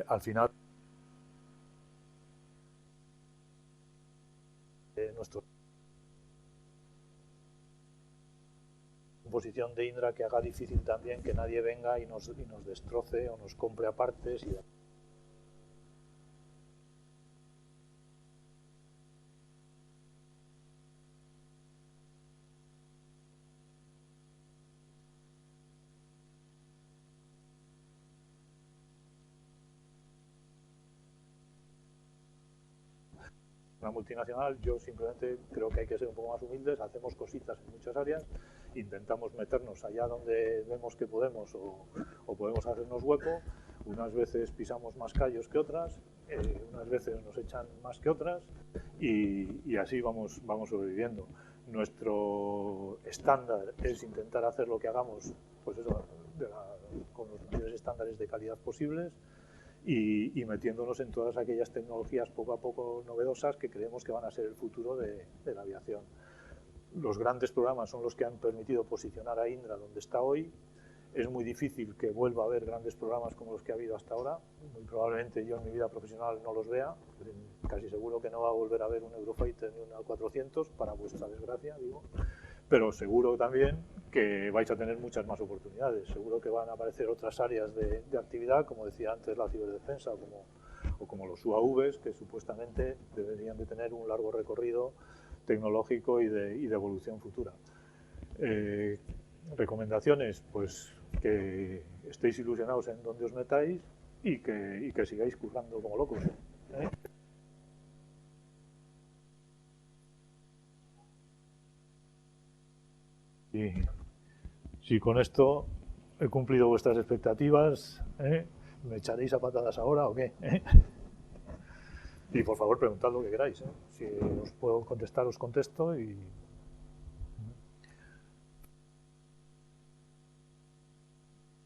al final nuestra composición de Indra que haga difícil también que nadie venga y nos destroce o nos compre a partes y una multinacional. Yo simplemente creo que hay que ser un poco más humildes, hacemos cositas en muchas áreas, intentamos meternos allá donde vemos que podemos o podemos hacernos hueco, unas veces pisamos más callos que otras, unas veces nos echan más que otras y así vamos sobreviviendo. Nuestro estándar es intentar hacer lo que hagamos pues eso, con los mayores estándares de calidad posibles, y metiéndonos en todas aquellas tecnologías poco a poco novedosas que creemos que van a ser el futuro de la aviación. Los grandes programas son los que han permitido posicionar a Indra donde está hoy. Es muy difícil que vuelva a haber grandes programas como los que ha habido hasta ahora. Muy probablemente yo en mi vida profesional no los vea. Casi seguro que no va a volver a haber un Eurofighter ni un A400, para vuestra desgracia, digo. Pero seguro también que vais a tener muchas más oportunidades. Seguro que van a aparecer otras áreas de actividad, como decía antes, la ciberdefensa o como los UAVs, que supuestamente deberían de tener un largo recorrido tecnológico y de evolución futura. Recomendaciones, pues que estéis ilusionados en donde os metáis y que sigáis currando como locos. Y si con esto he cumplido vuestras expectativas, ¿me echaréis a patadas ahora o qué? Y por favor preguntad lo que queráis. Si os puedo contestar, os contesto.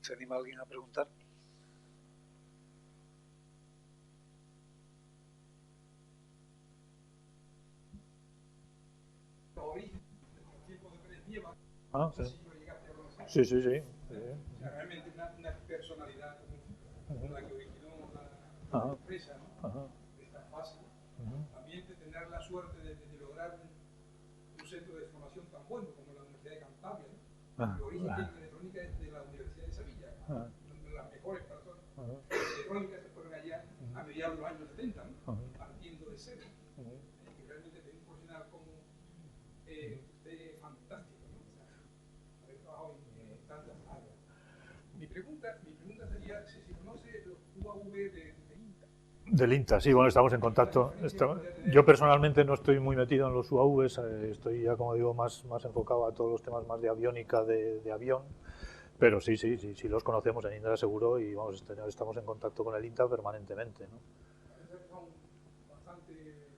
¿Se anima alguien a preguntar? Ah, sí. Sí, sí, sí. Realmente una personalidad como la que originó la empresa, ¿no? Es tan fácil. También de tener la suerte de lograr un centro de formación tan bueno como la Universidad de Cantabria, ¿no? El origen de electrónica es de la Universidad de Sevilla, donde las mejores personas de electrónica se fueron allá a mediados de los años 70, ¿no? Partiendo de cero. Que realmente tenía un profesional como usted fantástico, ¿no? O sea, haber trabajado en tantas áreas. Mi pregunta sería si se conoce los UAV de INTA. Del INTA, sí, bueno, estamos en contacto. Yo personalmente no estoy muy metido en los UAVs, estoy ya, como digo, más enfocado a todos los temas más de aviónica, de avión, pero sí los conocemos en Indra seguro y vamos, estamos en contacto con el INTA permanentemente, ¿no? Son bastante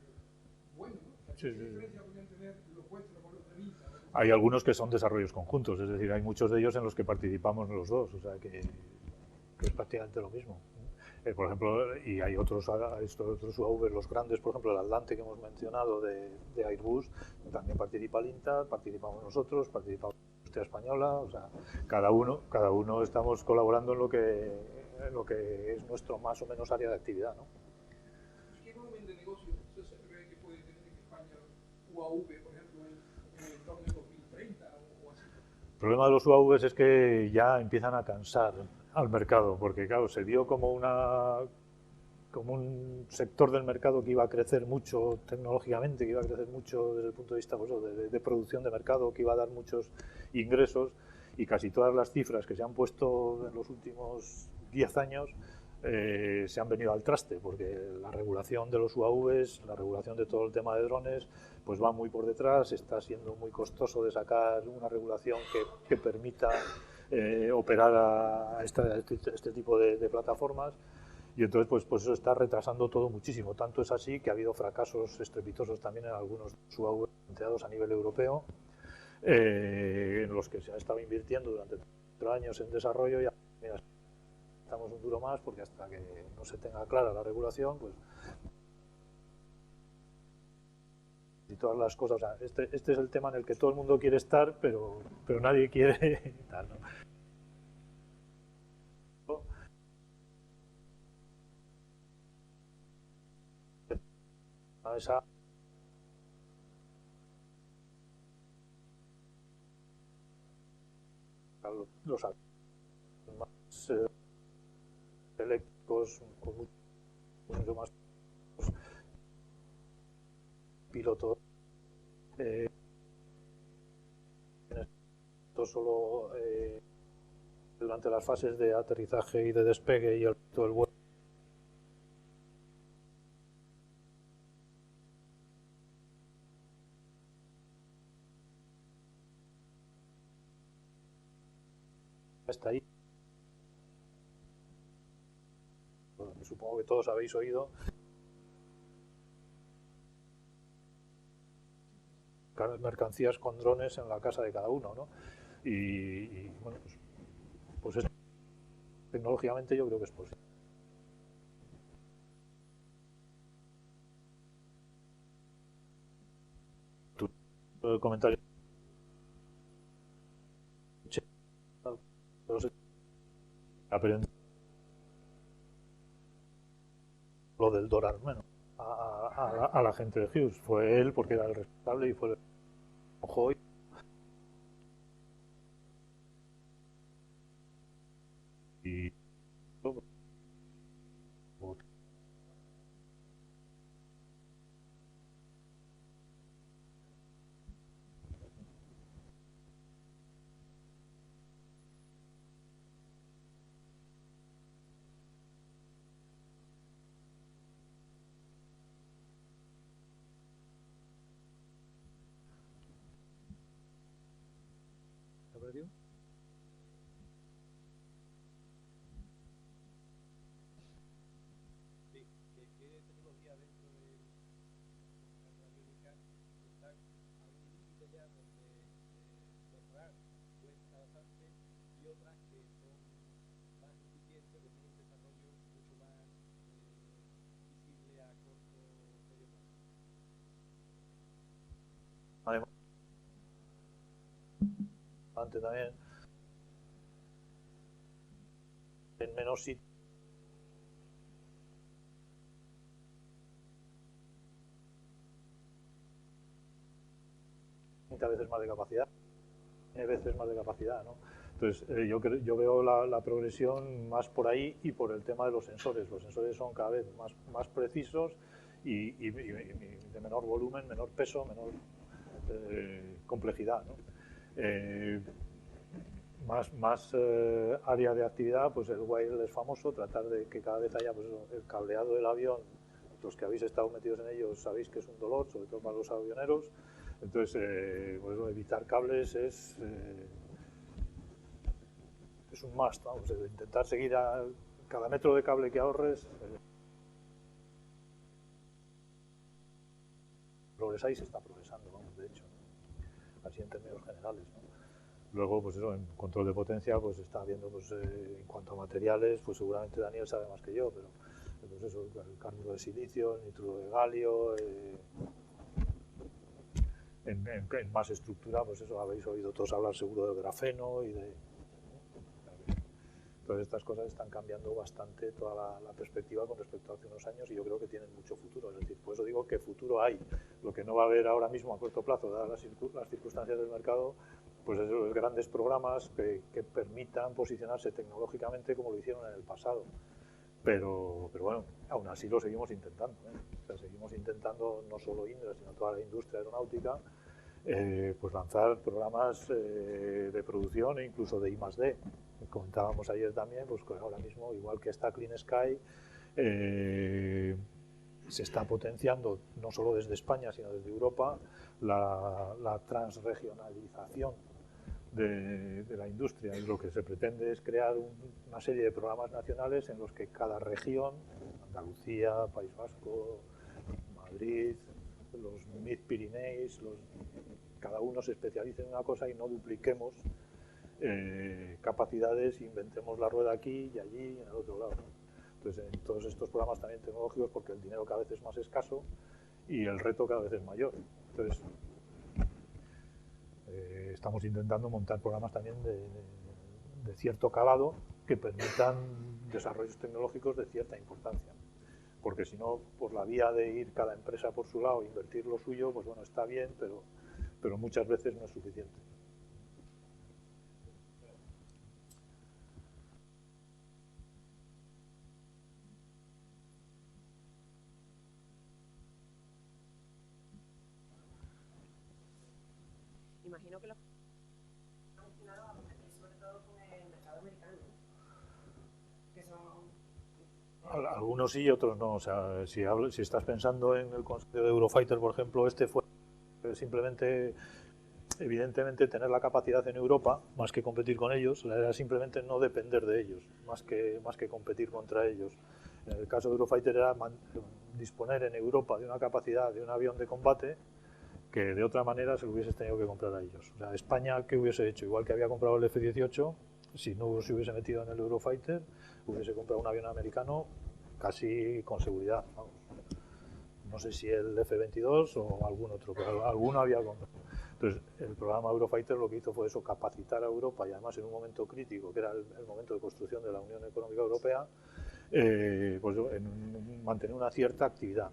buenos, ¿no? Sí, ¿Qué diferencia podrían tener los vuestros con los del INTA? Hay algunos que son desarrollos conjuntos, es decir, hay muchos de ellos en los que participamos los dos, o sea que es prácticamente lo mismo. Por ejemplo, y hay otros UAV, los grandes, por ejemplo, el Atlante que hemos mencionado de Airbus, también participa el INTA, participamos nosotros, participamos la industria española, o sea, cada uno estamos colaborando en lo que es nuestro más o menos área de actividad, ¿no? ¿Qué volumen de negocio se cree que puede tener en España UAV, por ejemplo, en el entorno de 2030 o así? El problema de los UAVs es que ya empiezan a cansar al mercado, porque claro, se vio como un sector del mercado que iba a crecer mucho tecnológicamente, que iba a crecer mucho desde el punto de vista pues, de producción de mercado, que iba a dar muchos ingresos, y casi todas las cifras que se han puesto en los últimos 10 años se han venido al traste, porque la regulación de los UAVs, la regulación de todo el tema de drones, pues va muy por detrás, está siendo muy costoso de sacar una regulación que permita operar a este tipo de plataformas, y entonces pues eso está retrasando todo muchísimo. Tanto es así que ha habido fracasos estrepitosos también en algunos UAVs planteados a nivel europeo, en los que se ha estado invirtiendo durante 4 años en desarrollo, y mira, estamos un duro más, porque hasta que no se tenga clara la regulación, pues y todas las cosas, o sea, este es el tema en el que todo el mundo quiere estar, pero nadie quiere tal, ¿no? Esa los más eléctricos con mucho más pilotos, esto solo durante las fases de aterrizaje y de despegue y todo el vuelo. Está ahí. Bueno, supongo que todos habéis oído mercancías con drones en la casa de cada uno, ¿no? Y bueno, pues tecnológicamente yo creo que es posible. Tu comentario. Lo del Doran, bueno, a la gente de Hughes. Fue él porque era el responsable y fue el ojo. Y además, antes también en menos sitio, 30 veces más de capacidad, 10 veces más de capacidad, ¿no? Entonces, yo veo la progresión más por ahí y por el tema de los sensores. Los sensores son cada vez más precisos y de menor volumen, menor peso, menor complejidad, ¿no? Más área de actividad, pues el wireless es famoso, tratar de que cada vez haya pues, el cableado del avión. Los que habéis estado metidos en ellos sabéis que es un dolor, sobre todo para los avioneros. Entonces, pues, evitar cables es un must, vamos, intentar seguir a cada metro de cable que ahorres. Progresáis, se está progresando, vamos, de hecho, ¿no? Así en términos generales, ¿no? Luego, pues eso, en control de potencia, pues está viendo, pues en cuanto a materiales, pues seguramente Daniel sabe más que yo, pero pues eso, el carburo de silicio, el nitruro de galio, en más estructura, pues eso, habéis oído todos hablar seguro de grafeno y de... Todas estas cosas están cambiando bastante toda la perspectiva con respecto a hace unos años, y yo creo que tienen mucho futuro. Es decir, por eso digo que futuro hay. Lo que no va a haber ahora mismo a corto plazo, dadas las circunstancias del mercado, pues esos grandes programas que permitan posicionarse tecnológicamente como lo hicieron en el pasado. Pero bueno, aún así lo seguimos intentando, ¿eh? O sea, seguimos intentando, no solo Indra, sino toda la industria aeronáutica, pues lanzar programas de producción e incluso de I+D. Comentábamos ayer también, pues que ahora mismo, igual que está Clean Sky, se está potenciando no solo desde España, sino desde Europa, la transregionalización de la industria. Y lo que se pretende es crear una serie de programas nacionales en los que cada región, Andalucía, País Vasco, Madrid, los Mid-Pyrenees, cada uno se especialice en una cosa y no dupliquemos capacidades, inventemos la rueda aquí y allí y en el otro lado, ¿no? Entonces, en todos estos programas también tecnológicos, porque el dinero cada vez es más escaso y el reto cada vez es mayor. Entonces, estamos intentando montar programas también de cierto calado que permitan desarrollos tecnológicos de cierta importancia. Porque si no, por la vía de ir cada empresa por su lado e invertir lo suyo, pues bueno, está bien, pero muchas veces no es suficiente. Imagino que los han destinado a competir sobre todo con el mercado americano, que son... Algunos sí y otros no. O sea, si estás pensando en el consorcio de Eurofighter, por ejemplo, este fue simplemente, evidentemente, tener la capacidad en Europa, más que competir con ellos, era simplemente no depender de ellos, más que competir contra ellos. En el caso de Eurofighter era disponer en Europa de una capacidad de un avión de combate que de otra manera se lo hubieses tenido que comprar a ellos. O sea, España, ¿qué hubiese hecho? Igual que había comprado el F-18, si no se hubiese metido en el Eurofighter, hubiese comprado un avión americano casi con seguridad. Vamos. No sé si el F-22 o algún otro, pero alguno había comprado. Entonces, el programa Eurofighter lo que hizo fue eso, capacitar a Europa, y además en un momento crítico, que era el momento de construcción de la Unión Económica Europea, pues en mantener una cierta actividad.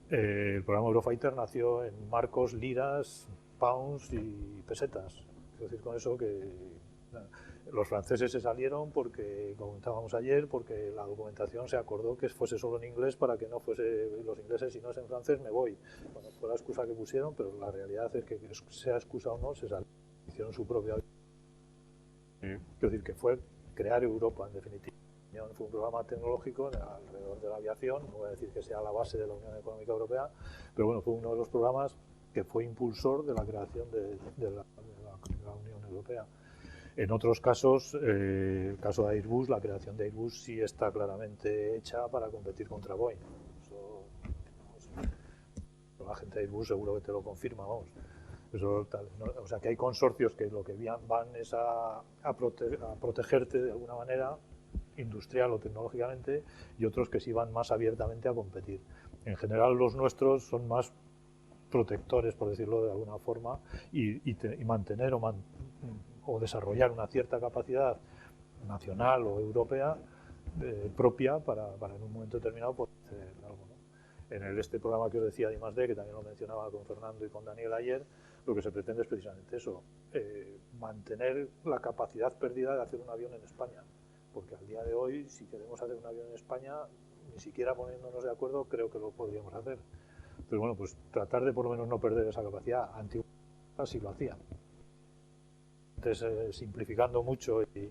El programa Eurofighter nació en marcos, liras, pounds y pesetas. Es decir, con eso que los franceses se salieron porque, como comentábamos ayer, porque la documentación se acordó que fuese solo en inglés para que no fuese los ingleses, si no es en francés me voy. Bueno, fue la excusa que pusieron, pero la realidad es que sea excusa o no, se salieron, hicieron su propia... Es decir, que fue crear Europa, en definitiva. Fue un programa tecnológico alrededor de la aviación, no voy a decir que sea la base de la Unión Económica Europea, pero bueno, fue uno de los programas que fue impulsor de la creación de la Unión Europea. En otros casos, el caso de Airbus, la creación de Airbus sí está claramente hecha para competir contra Boeing. Eso, vamos, la gente de Airbus seguro que te lo confirma, vamos. Eso, tal, ¿no? O sea, que hay consorcios que lo que van es a protegerte de alguna manera, industrial o tecnológicamente, y otros que sí van más abiertamente a competir. En general los nuestros son más protectores, por decirlo de alguna forma, y mantener o desarrollar una cierta capacidad nacional o europea propia para en un momento determinado poder hacer algo, ¿no? En este programa que os decía de I+D, que también lo mencionaba con Fernando y con Daniel ayer, lo que se pretende es precisamente eso, mantener la capacidad perdida de hacer un avión en España. Porque al día de hoy, si queremos hacer un avión en España, ni siquiera poniéndonos de acuerdo, creo que lo podríamos hacer. Pero bueno, pues tratar de por lo menos no perder esa capacidad. Antiguamente sí lo hacía. Entonces, simplificando mucho y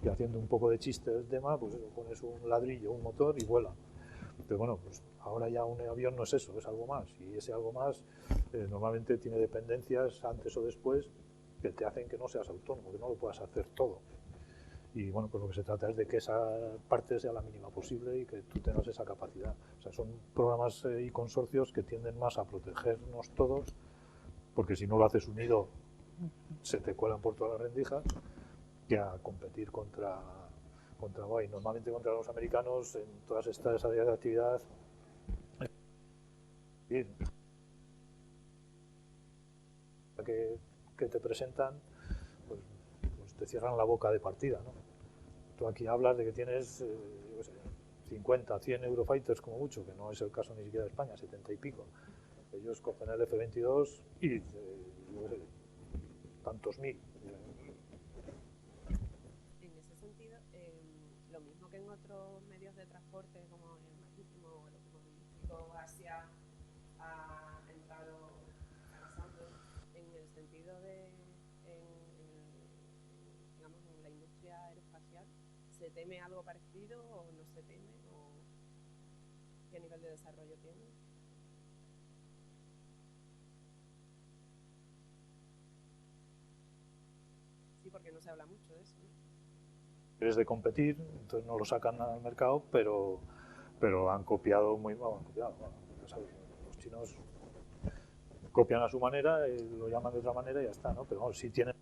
haciendo un poco de chiste del tema, pues eso, pones un ladrillo, un motor y vuela. Pero bueno, pues ahora ya un avión no es eso, es algo más. Y ese algo más normalmente tiene dependencias antes o después que te hacen que no seas autónomo, que no lo puedas hacer todo. Y bueno, pues lo que se trata es de que esa parte sea la mínima posible y que tú tengas esa capacidad. O sea, son programas y consorcios que tienden más a protegernos todos, porque si no lo haces unido se te cuelan por todas las rendijas, que a competir contra Boeing. Normalmente contra los americanos en todas estas áreas de actividad que te presentan, pues te cierran la boca de partida, ¿no? Tú aquí hablas de que tienes 50, 100 Eurofighters como mucho, que no es el caso ni siquiera de España, 70 y pico. Ellos cogen el F-22 y tantos mil. En ese sentido, lo mismo que en otros medios de transporte como el marítimo o el automovilístico, Asia ha entrado avanzando en teme algo parecido o no se teme? ¿O qué nivel de desarrollo tiene? Sí, porque no se habla mucho de eso, ¿no? Es de competir, entonces no lo sacan al mercado, pero han copiado muy mal. Bueno, ya sabes, los chinos copian a su manera, lo llaman de otra manera y ya está, ¿no? Pero bueno, sí tienen.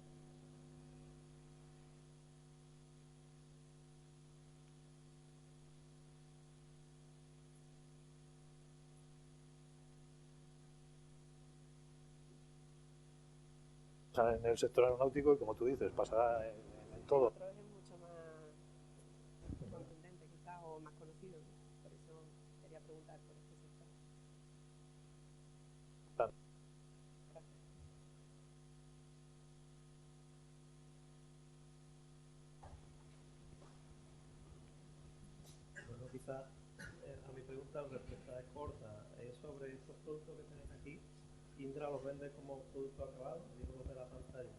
En el sector aeronáutico y, como tú dices, pasará en todo. Otro es mucho más contundente quizás o más conocido, ¿no? Por eso quería preguntar por este sector. Gracias. Bueno, quizás a mi pregunta respuesta es corta. Es sobre estos productos que tenéis aquí. ¿Indra los vende como producto acabado? Digo, los de la pantalla.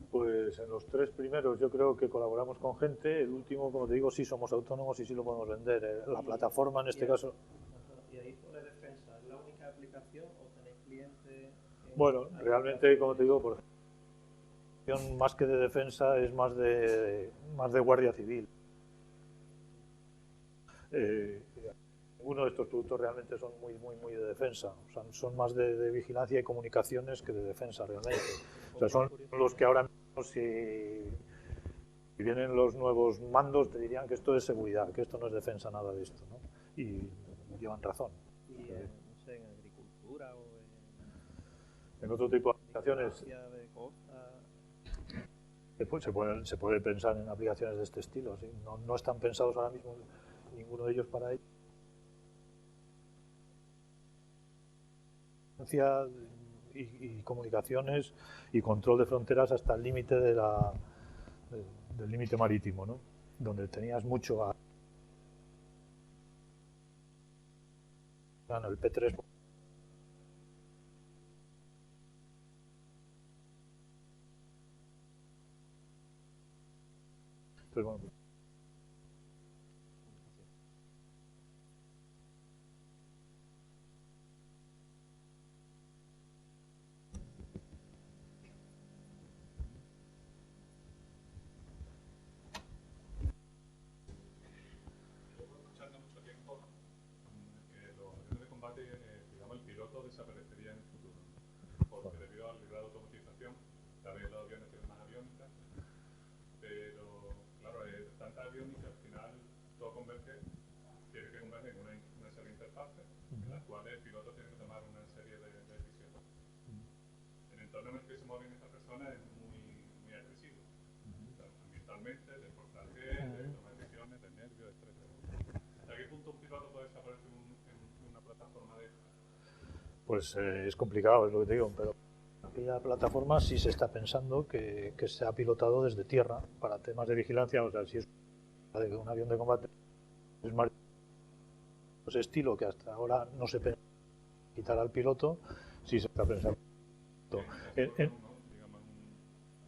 Pues en los 3 primeros yo creo que colaboramos con gente. El último, como te digo, sí somos autónomos y sí lo podemos vender. La plataforma en este caso. ¿Y ahí sobre defensa? ¿Es la única aplicación o tenéis clientes? Bueno, realmente, como te digo, por ejemplo, más que de defensa es más de guardia civil. Ninguno de estos productos realmente son muy de defensa. O sea, son más de vigilancia y comunicaciones que de defensa realmente. O sea, son los que ahora mismo, si vienen los nuevos mandos, te dirían que esto es seguridad, que esto no es defensa, nada de esto, ¿no? Y llevan razón. ¿Y no sé, en agricultura o en otro tipo de aplicaciones? De costa? Se puede pensar en aplicaciones de este estilo, ¿sí? No están pensados ahora mismo ninguno de ellos para ello. Y comunicaciones y control de fronteras hasta el límite del límite marítimo, ¿no? Donde tenías mucho el P3. Entonces, bueno, desaparecería en el futuro, porque debido al grado de automatización, también los aviones tienen más aviónica, pero claro, tanta aviónica, al final todo converge, tiene que converger en una serie de interfaces en las cuales el piloto tiene que tomar una serie de decisiones. El entorno en el que se mueven estas personas es muy agresivo, ambientalmente, de portaje, de toma de decisiones, de nervios, etc. ¿Hasta qué punto un piloto puede desaparecer en una plataforma de esta? Pues es complicado, es lo que te digo, pero aquella plataforma sí se está pensando que se ha pilotado desde tierra para temas de vigilancia. O sea, si es un avión de combate, es más ese estilo que hasta ahora no se pensaba quitar al piloto, sí se está pensando en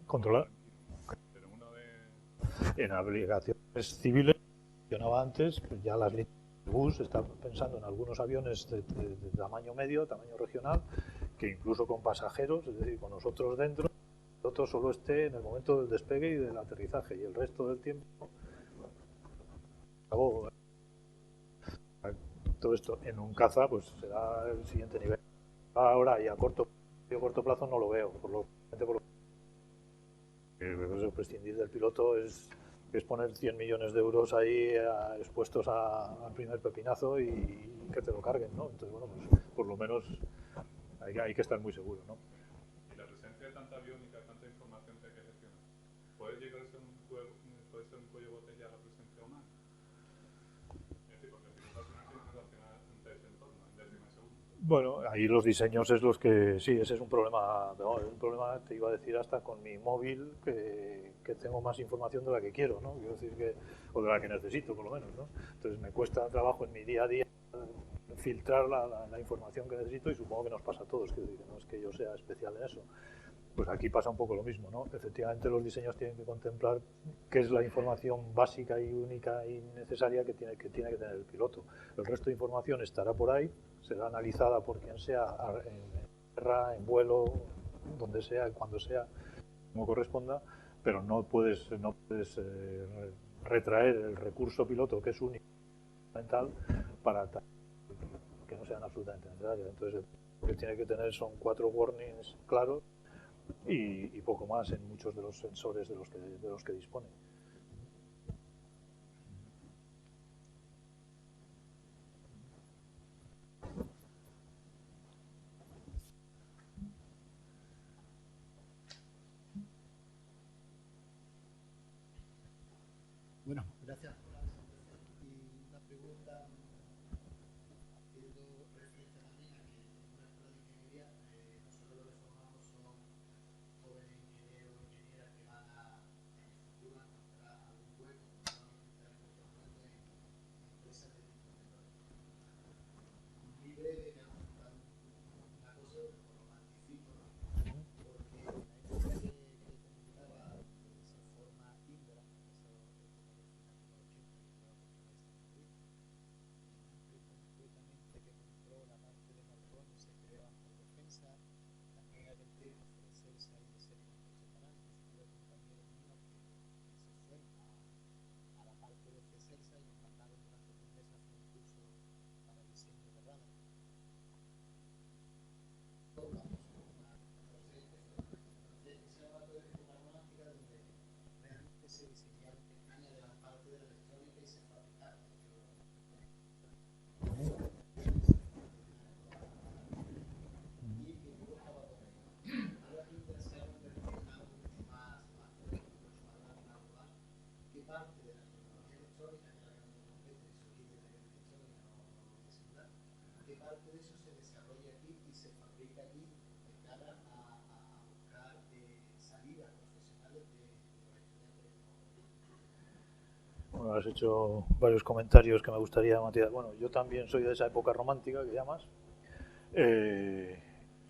controlar. En aplicaciones civiles, mencionaba antes, pues ya las líneas de bus están pensando en algunos aviones de tamaño medio, tamaño regional, que incluso con pasajeros, es decir, con nosotros dentro, el piloto solo esté en el momento del despegue y del aterrizaje, y el resto del tiempo todo esto en un caza, pues será el siguiente nivel. Ahora y a corto plazo no lo veo, por lo que prescindir del piloto es poner 100 millones de euros ahí expuestos al primer pepinazo y que te lo carguen, ¿no? Entonces, bueno, pues por lo menos hay que estar muy seguro, ¿no? Y la presencia de tanta aviónica, tanta información que hay que gestionar, ¿puede llegar a ser un cuello de botella a la presencia humana? Es decir, porque el piloto al final tiene que relacionar ante ese entorno, en décimas de segundo. Bueno, ahí los diseños es los que, sí, ese es un problema, te iba a decir hasta con mi móvil, que tengo más información de la que quiero, ¿no? Quiero decir o de la que necesito, por lo menos, ¿no? Entonces me cuesta trabajo en mi día a día filtrar la información que necesito y supongo que nos pasa a todos, que no es que yo sea especial en eso. Pues aquí pasa un poco lo mismo, ¿no? Efectivamente los diseños tienen que contemplar qué es la información básica y única y necesaria que tiene que tener el piloto. El resto de información estará por ahí, será analizada por quien sea, en tierra, en vuelo, donde sea, cuando sea, como corresponda, pero no puedes retraer el recurso piloto, que es único, fundamental, para que no sean absolutamente necesarias. Entonces, lo que tiene que tener son 4 warnings claros y poco más en muchos de los sensores de los que dispone. Bueno, gracias por la presentación. Y una pregunta haciendo referencia también a que en una escuela de ingeniería nosotros lo que formamos son jóvenes ingenieros o ingenieras que van a encontrar algún hueco, normalmente en empresas de tipo tecnológico. Muy breve, me ha comentado una cosa que por lo más difícil, ¿no? Porque la época que comentaba esa forma Indra, concretamente que controla la parte de neutrones se creaban por defensa, también hay el tema de CELSA y de series separantes. Tuve un compañero mío que se fue a la parte de CELSA y nos mandaron durante 3 meses a hacer un curso para diseño de radar. Entonces, esa era una época romántica donde realmente se diseñaba en España de la parte de la electrónica y se fabricaba. Parte de la tecnología electrónica, que ahora no compete eso aquí de la electrónica no de celular, qué parte de eso se desarrolla aquí y se fabrica aquí de cara a buscar salidas profesionales de los estudiantes. Bueno, has hecho varios comentarios que me gustaría matizar. Bueno, yo también soy de esa época romántica que llamas.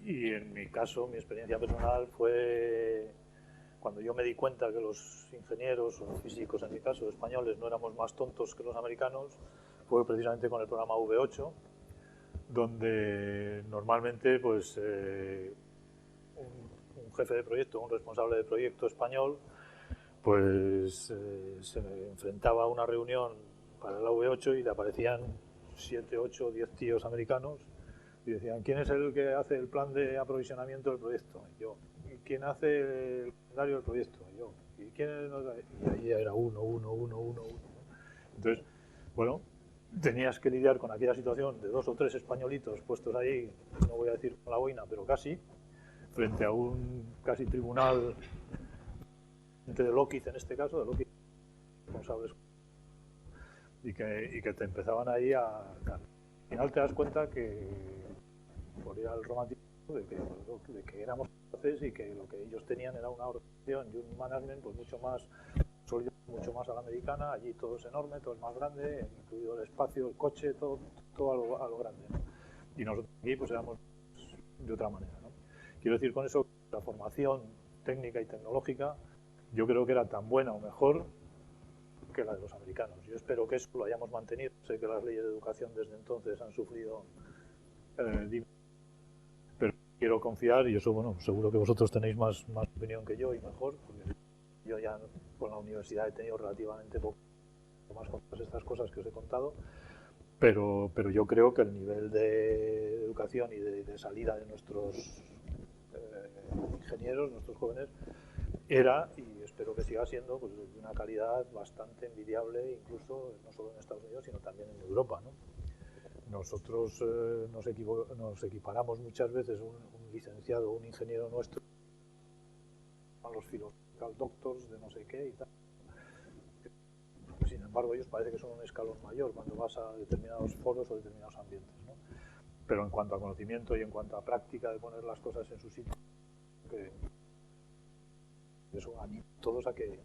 Y en mi caso, mi experiencia personal fue cuando yo me di cuenta que los ingenieros o físicos, en mi caso, españoles, no éramos más tontos que los americanos, fue precisamente con el programa V8, donde normalmente pues, un jefe de proyecto, un responsable de proyecto español, pues se enfrentaba a una reunión para el V8 y le aparecían 7, 8, 10 tíos americanos y decían, ¿quién es el que hace el plan de aprovisionamiento del proyecto? Y yo. ¿Y quién hace el calendario del proyecto? Y yo. ¿Y quién es? Y ahí era uno. Entonces, bueno, tenías que lidiar con aquella situación de 2 o 3 españolitos puestos ahí, no voy a decir con la boina, pero casi, frente a un casi tribunal de Lockheed en este caso, de Lockheed, responsables, y que te empezaban ahí a... Al final te das cuenta que, por ir al romanticismo, de que éramos capaces y que lo que ellos tenían era una organización y un management pues mucho más sólido, mucho más a la americana. Allí todo es enorme, todo es más grande, incluido el espacio, el coche, todo a lo grande, ¿no? Y nosotros aquí pues éramos de otra manera, ¿no? Quiero decir con eso que la formación técnica y tecnológica yo creo que era tan buena o mejor que la de los americanos. Yo espero que eso lo hayamos mantenido. Sé que las leyes de educación desde entonces han sufrido pero quiero confiar, y eso, bueno, seguro que vosotros tenéis más opinión que yo y mejor, porque yo ya con la universidad he tenido relativamente poco más con todas estas cosas que os he contado, pero yo creo que el nivel de educación y de salida de nuestros ingenieros, nuestros jóvenes, era, y espero que siga siendo, pues, de una calidad bastante envidiable, incluso no solo en Estados Unidos, sino también en Europa, ¿no? Nosotros nos equiparamos muchas veces un licenciado, un ingeniero nuestro, a los philosophical doctors de no sé qué y tal. Sin embargo, ellos parece que son un escalón mayor cuando vas a determinados foros o determinados ambientes, ¿no? Pero en cuanto a conocimiento y en cuanto a práctica de poner las cosas en su sitio, que eso anima a todos a que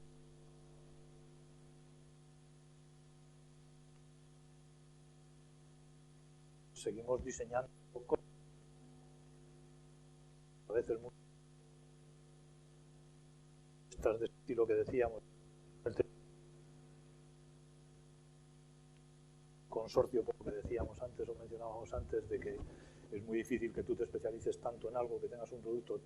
seguimos diseñando a veces propuestas de estilo que decíamos, el consorcio, por lo que decíamos antes o mencionábamos antes, de que es muy difícil que tú te especialices tanto en algo, que tengas un producto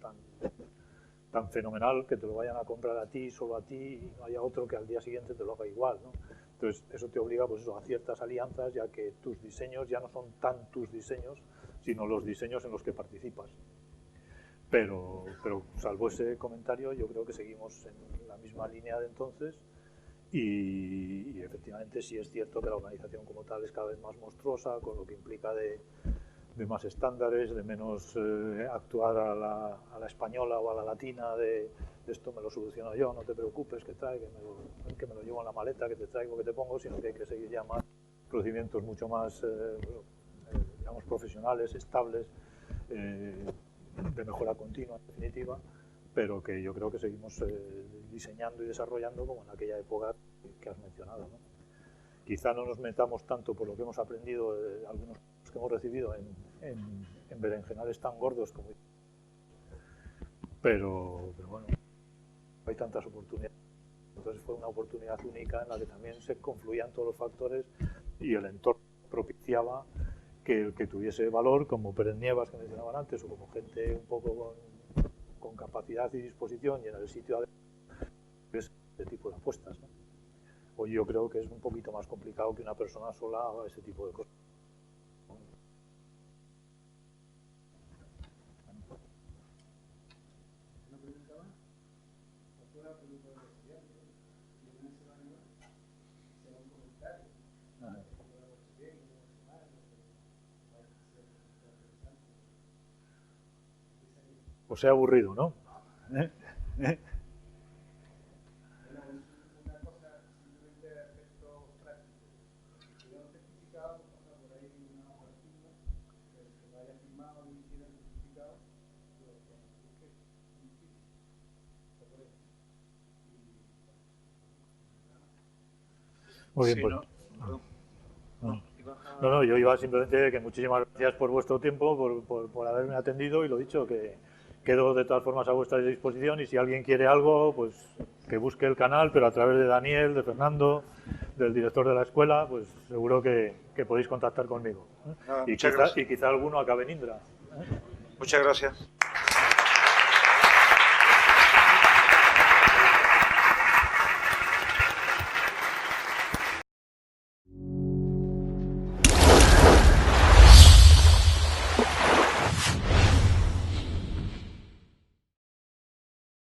tan fenomenal, que te lo vayan a comprar a ti, solo a ti, y no haya otro que al día siguiente te lo haga igual, ¿no? Entonces, eso te obliga, pues eso, a ciertas alianzas, ya que tus diseños ya no son tan tus diseños, sino los diseños en los que participas. Pero salvo ese comentario, yo creo que seguimos en la misma línea de entonces, y efectivamente sí es cierto que la organización como tal es cada vez más monstruosa, con lo que implica de más estándares, de menos actuar a la española o a la latina, de esto me lo soluciono yo, no te preocupes, que me lo llevo en la maleta, que te traigo, que te pongo, sino que hay que seguir ya más procedimientos mucho más, digamos, profesionales, estables, de mejora continua, en definitiva, pero que yo creo que seguimos diseñando y desarrollando como en aquella época que has mencionado, ¿no? Quizá no nos metamos tanto por lo que hemos aprendido, algunos que hemos recibido en berenjenales tan gordos como... Pero bueno, hay tantas oportunidades. Entonces fue una oportunidad única en la que también se confluían todos los factores y el entorno propiciaba que tuviese valor, como Pérez Nievas, que mencionaban antes, o como gente un poco con capacidad y disposición y en el sitio adecuado, ese tipo de apuestas, ¿no? Hoy yo creo que es un poquito más complicado que una persona sola haga ese tipo de cosas. O sea, aburrido, ¿no? Una cosa simplemente a efectos prácticos. Si no certificado, pasa por ahí una hoja de firma, que vaya firmado y quiera certificado, pues es difícil. Muy bien, pues. No, yo iba simplemente que muchísimas gracias por vuestro tiempo, por haberme atendido, y lo dicho, que quedo de todas formas a vuestra disposición, y si alguien quiere algo, pues que busque el canal, pero a través de Daniel, de Fernando, del director de la escuela, pues seguro que podéis contactar conmigo. Y quizá alguno acabe en Indra. Muchas gracias.